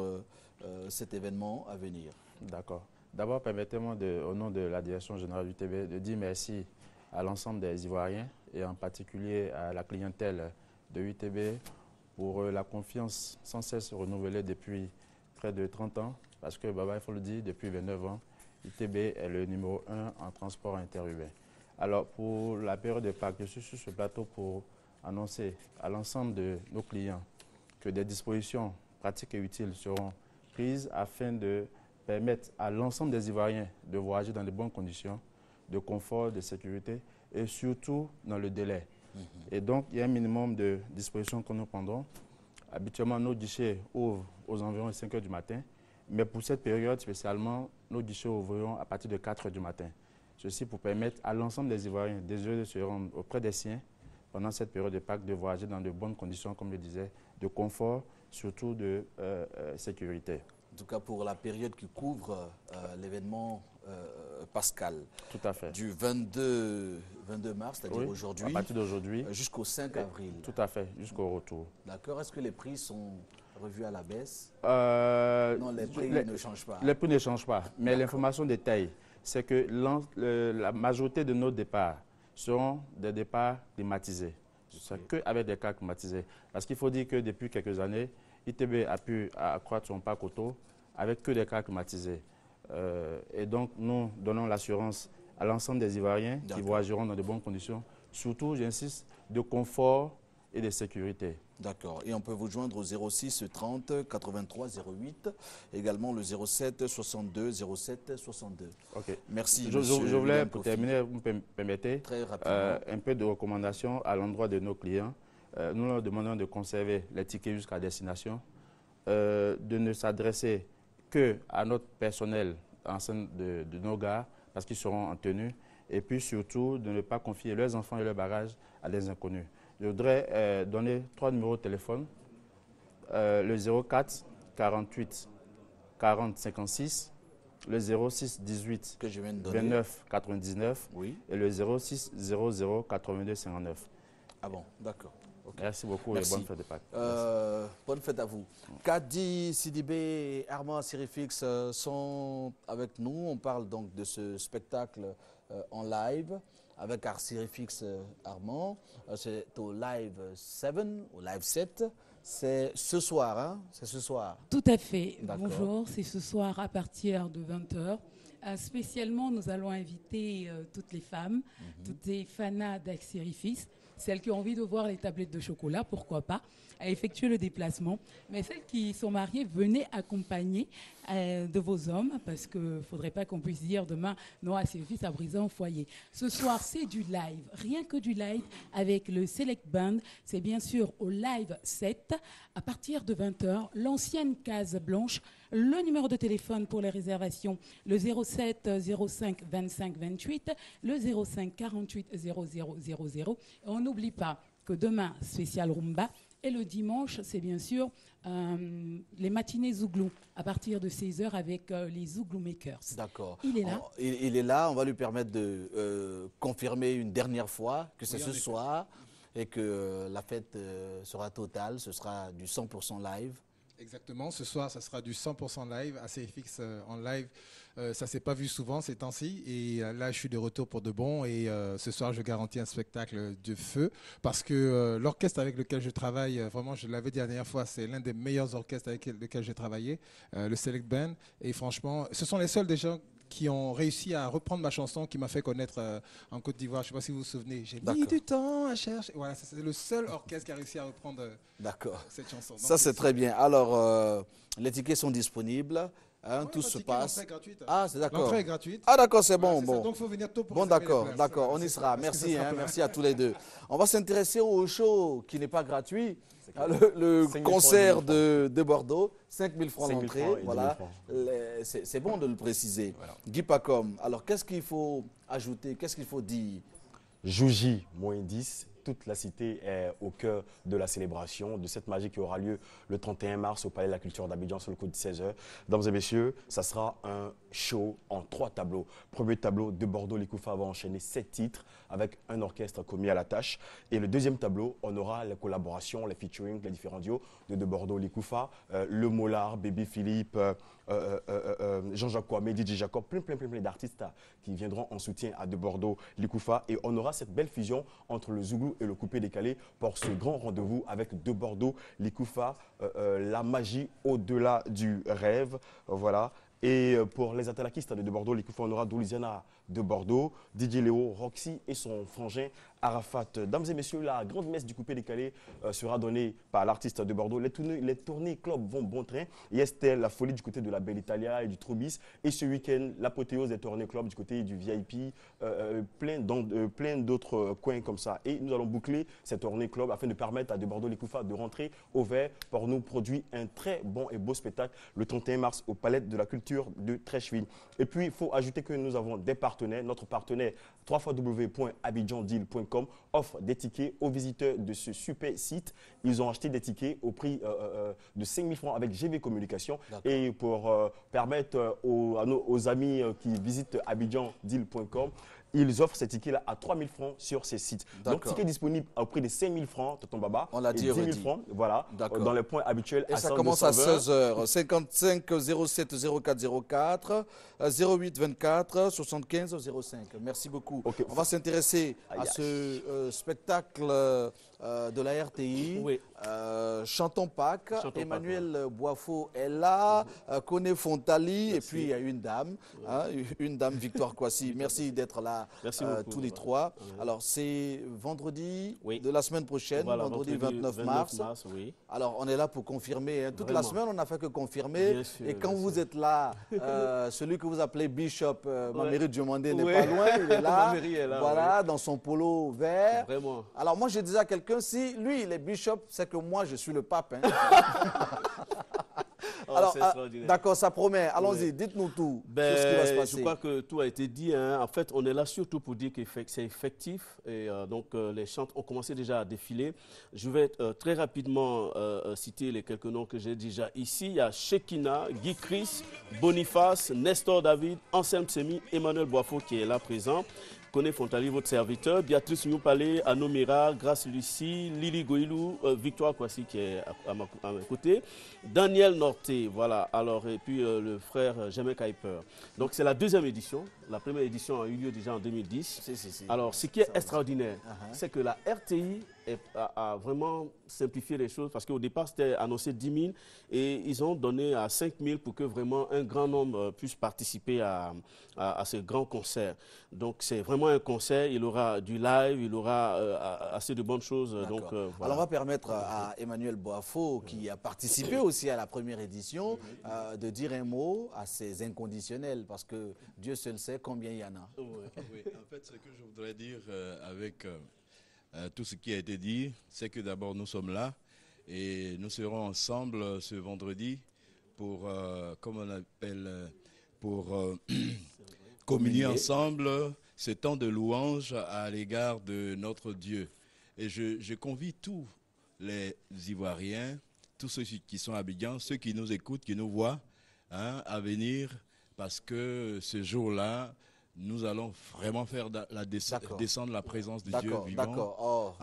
cet événement à venir. D'accord. D'abord, permettez-moi, au nom de la direction générale du UTB, de dire merci à l'ensemble des Ivoiriens et en particulier à la clientèle de UTB pour la confiance sans cesse renouvelée depuis près de 30 ans. Parce que, il faut le dire, depuis 29 ans, UTB est le numéro 1 en transport interurbain. Alors, pour la période de Pâques, je suis sur ce plateau pour annoncer à l'ensemble de nos clients que des dispositions pratiques et utiles seront prises afin de permettre à l'ensemble des Ivoiriens de voyager dans de bonnes conditions, de confort, de sécurité et surtout dans le délai. Et donc, il y a un minimum de dispositions que nous prendrons. Habituellement, nos guichets ouvrent aux environs de 5 h du matin, mais pour cette période spécialement, nos guichets ouvriront à partir de 4 h du matin. Ceci pour permettre à l'ensemble des Ivoiriens désireux de se rendre auprès des siens pendant cette période de Pâques, de voyager dans de bonnes conditions, comme je le disais, de confort, surtout de sécurité. En tout cas, pour la période qui couvre l'événement pascal. Tout à fait. Du 22 mars, c'est-à-dire aujourd'hui. À partir d'aujourd'hui. Jusqu'au 5 avril. Tout à fait, jusqu'au retour. D'accord. Est-ce que les prix sont revus à la baisse? Non, les prix ne changent pas. Les prix ne changent pas. Mais l'information détaillée, c'est que la majorité de nos départs seront des départs climatisés. C'est qu'avec des cas climatisés. Parce qu'il faut dire que depuis quelques années, ITB a pu accroître son parc auto avec que des cas climatisés. Et donc, nous donnons l'assurance à l'ensemble des Ivoiriens qui voyageront dans de bonnes conditions, surtout, j'insiste, de confort et de sécurité. D'accord. Et on peut vous joindre au 06 30 83 08, également le 07 62 07 62. Ok. Merci. Je voulais, pour terminer, vous me permettez, très rapidement, un peu de recommandations à l'endroit de nos clients. Nous leur demandons de conserver les tickets jusqu'à destination, de ne s'adresser qu'à notre personnel de nos gares, parce qu'ils seront en tenue, et puis surtout de ne pas confier leurs enfants et leurs bagages à des inconnus. Je voudrais donner 3 numéros de téléphone, le 04 48 40 56 le 06 18 que je viens de donner. 29 99 oui. et le 06 00 82 59. Ah bon, d'accord. Okay. Merci beaucoup Merci. et bonne fête de Pâques. Bonne fête à vous. Kadi, Sidibé et Armand Sirifix sont avec nous. On parle donc de ce spectacle en live avec Sirifix Armand. C'est au live 7, au live 7. C'est ce soir, hein? C'est ce soir. Tout à fait. Bonjour, c'est ce soir à partir de 20h. Spécialement, nous allons inviter toutes les femmes, toutes les fanas d'Axirifix, celles qui ont envie de voir les tablettes de chocolat, pourquoi pas, à effectuer le déplacement. Mais celles qui sont mariées, venez accompagner de vos hommes, parce qu'il ne faudrait pas qu'on puisse dire demain, non, Axirifix a brisé un foyer. Ce soir, c'est du live, rien que du live, avec le Select Band. C'est bien sûr au live 7, à partir de 20h, l'ancienne case blanche. Le numéro de téléphone pour les réservations, le 07 05 25 28, le 05 48 00 00. Et on n'oublie pas que demain, spécial Rumba, et le dimanche, c'est bien sûr les matinées Zouglou, à partir de 16h avec les Zouglou Makers. D'accord. Il est là. Il est là, on va lui permettre de confirmer une dernière fois que c'est ce soir et que la fête sera totale, ce sera du 100% live. Exactement, ce soir, ça sera du 100% live, Axirifix en live. Ça ne s'est pas vu souvent ces temps-ci. Et là, je suis de retour pour de bon. Et ce soir, je garantis un spectacle de feu. Parce que l'orchestre avec lequel je travaille, vraiment, je l'avais dit la dernière fois, c'est l'un des meilleurs orchestres avec lesquels j'ai travaillé, le Select Band. Et franchement, ce sont les seuls des gens qui ont réussi à reprendre ma chanson qui m'a fait connaître en Côte d'Ivoire. Je ne sais pas si vous vous souvenez. J'ai mis du temps à chercher. Voilà, c'est le seul orchestre qui a réussi à reprendre cette chanson. Donc, ça, c'est très bien. Alors, les tickets sont disponibles. Hein, tout se passe. Ah, c'est d'accord. L'entrée est gratuite. Ah, d'accord, c'est bon. Bon. Bon. Donc, il faut venir tôt pour bon, d'accord, d'accord, on y sera. Merci, hein, merci à tous les deux. On va s'intéresser au show qui n'est pas gratuit. Le concert de Bordeaux, 5 000 francs l'entrée. Voilà. C'est bon de le préciser. Voilà. Guy Pacom, alors qu'est-ce qu'il faut ajouter, qu'est-ce qu'il faut dire? Jouji, moins 10. Toute la cité est au cœur de la célébration, de cette magie qui aura lieu le 31 mars au Palais de la Culture d'Abidjan sur le coup de 16h. Mesdames et messieurs, ça sera un show en 3 tableaux. Premier tableau, de Bordeaux, Likoufa va enchaîner 7 titres avec un orchestre commis à la tâche. Et le deuxième tableau, on aura les collaborations, les featuring, les différents duos de Bordeaux, Likoufa, Le Mollard, Baby Philippe, Jean-Jacques Kwame, DJ Jacob, plein d'artistes qui viendront en soutien à de Bordeaux, Likoufa. Et on aura cette belle fusion entre le Zouglou et le coupé décalé pour ce grand rendez-vous avec de Bordeaux, Likoufa, la magie au-delà du rêve. Voilà. Et pour les atalakistes de Bordeaux, Likoufa, on aura Douliziana de Bordeaux, DJ Léo, Roxy et son frangin Arafat. Dames et messieurs, la grande messe du coupé décalé sera donnée par l'artiste de Bordeaux. Les tournées club vont bon train. Hier, c'était la folie du côté de la Belle Italia et du Trobis. Et ce week-end, l'apothéose des tournées club du côté du VIP, plein d'autres coins comme ça. Et nous allons boucler cette tournée club afin de permettre à de Bordeaux Likoufa de rentrer au vert pour nous produire un très bon et beau spectacle le 31 mars au Palais de la Culture de Trècheville. Et puis, il faut ajouter que nous avons des partenaires. Notre partenaire, www.abidjandeal.com, offre des tickets aux visiteurs de ce super site. Ils ont acheté des tickets au prix de 5 000 francs avec GV Communication. Et pour permettre aux amis qui visitent abidjandeal.com, ils offrent ces tickets-là à 3 000 francs sur ces sites. Donc, ticket disponible au prix de 5 000 francs, Tonton Baba. On l'a dit, et 10 000 francs, voilà, dans les points habituels. Et ça commence à 16h. 55 07 04 04, 08 24 75 05. Merci beaucoup. Okay. On va s'intéresser à ce spectacle de la RTI. Oui. Chantons Pâques. Emmanuel Boifo est là. Koné Fontali. Merci. Et puis, il y a une dame, Victoire Kwasi. Merci d'être là. Merci tous les trois. Alors, c'est vendredi de la semaine prochaine, voilà, vendredi 29 mars. Oui. Alors, on est là pour confirmer. Hein. Toute la semaine, on n'a fait que confirmer. Sûr, et quand vous êtes là, celui que vous appelez Bishop, Mameri Diomandé n'est pas loin. Il est là, voilà, dans son polo vert. Vraiment. Alors, moi, je disais à quelqu'un, si lui, il est Bishop, c'est que moi, je suis le pape. Hein. Alors, c'est extraordinaire. d'accord, ça promet. Allons-y, Ouais. dites-nous tout Ben, sur ce qui va se passer. je crois que tout a été dit. Hein. En fait, on est là surtout pour dire que c'est effectif. Et donc, les chants ont commencé déjà à défiler. Je vais très rapidement citer les quelques noms que j'ai déjà ici. Il y a Shekina, Guy Chris, Boniface, Nestor David, Anselme Semi, Emmanuel Boifo qui est là présent. Koné Fontali, votre serviteur, Béatrice Nyoupalé, Anomira, Grace Lucie, Lily Goïlou, Victoire Kwasi qui est à mes côtés, Daniel Norté, voilà, alors, et puis le frère Jamais Kuiper. Donc c'est la deuxième édition. La première édition a eu lieu déjà en 2010. Alors ce qui est extraordinaire, c'est que la RTI a vraiment simplifié les choses parce qu'au départ c'était annoncé 10 000 et ils ont donné à 5 000 pour que vraiment un grand nombre puisse participer à ce grand concert. Donc c'est vraiment un concert, il aura du live, il aura assez de bonnes choses. Donc, voilà. Alors on va permettre à Emmanuel Boifo, qui a participé aussi à la première édition, de dire un mot à ces inconditionnels parce que Dieu seul sait combien il y en a. Oui, en fait ce que je voudrais dire avec tout ce qui a été dit, c'est que d'abord nous sommes là et nous serons ensemble ce vendredi pour, comme on appelle, pour communier ensemble ce temps de louange à l'égard de notre Dieu. Et je convie tous les Ivoiriens, tous ceux qui sont à Abidjan, ceux qui nous écoutent, qui nous voient, hein, à venir parce que ce jour-là, nous allons vraiment faire descendre la présence de Dieu vivant.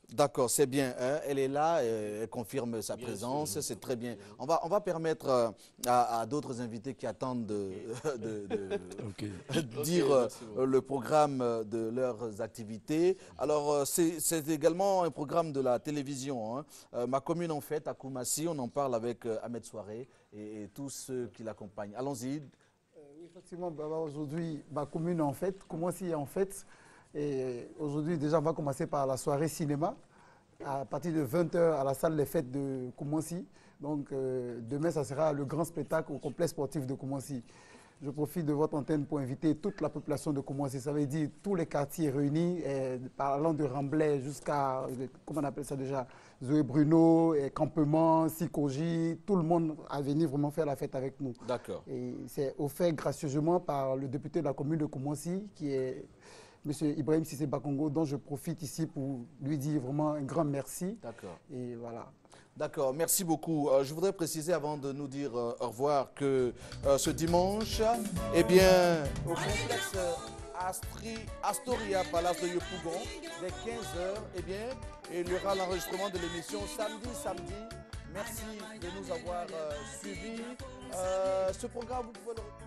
D'accord, c'est bien. Hein? Elle est là, elle confirme sa présence, c'est très bien. On va permettre à d'autres invités qui attendent de dire le programme de leurs activités. Alors, c'est également un programme de la télévision. Hein? Ma commune en fête à Koumassi, on en parle avec Ahmed Soiré et tous ceux qui l'accompagnent. Allons-y. Effectivement, aujourd'hui, ma commune en fête, Koumassi est en fête. Et aujourd'hui, déjà, on va commencer par la soirée cinéma à partir de 20h à la salle des fêtes de Koumassi. Donc, demain, ça sera le grand spectacle au complexe sportif de Koumassi. Je profite de votre antenne pour inviter toute la population de Koumassi. Ça veut dire tous les quartiers réunis, parlant de Ramblay jusqu'à, comment on appelle ça déjà, Zoé Bruno, Campement, Sikoji, tout le monde a venu vraiment faire la fête avec nous. D'accord. Et c'est offert gracieusement par le député de la commune de Koumassi, qui est M. Ibrahim Sissé Bakongo, dont je profite ici pour lui dire vraiment un grand merci. D'accord. Et voilà. D'accord, merci beaucoup. Je voudrais préciser avant de nous dire au revoir que ce dimanche, eh bien, au complexe Astoria Palace de Yopougon, dès 15h, eh bien, il y aura l'enregistrement de l'émission samedi. Merci de nous avoir suivis. Ce programme, vous pouvez le retrouver.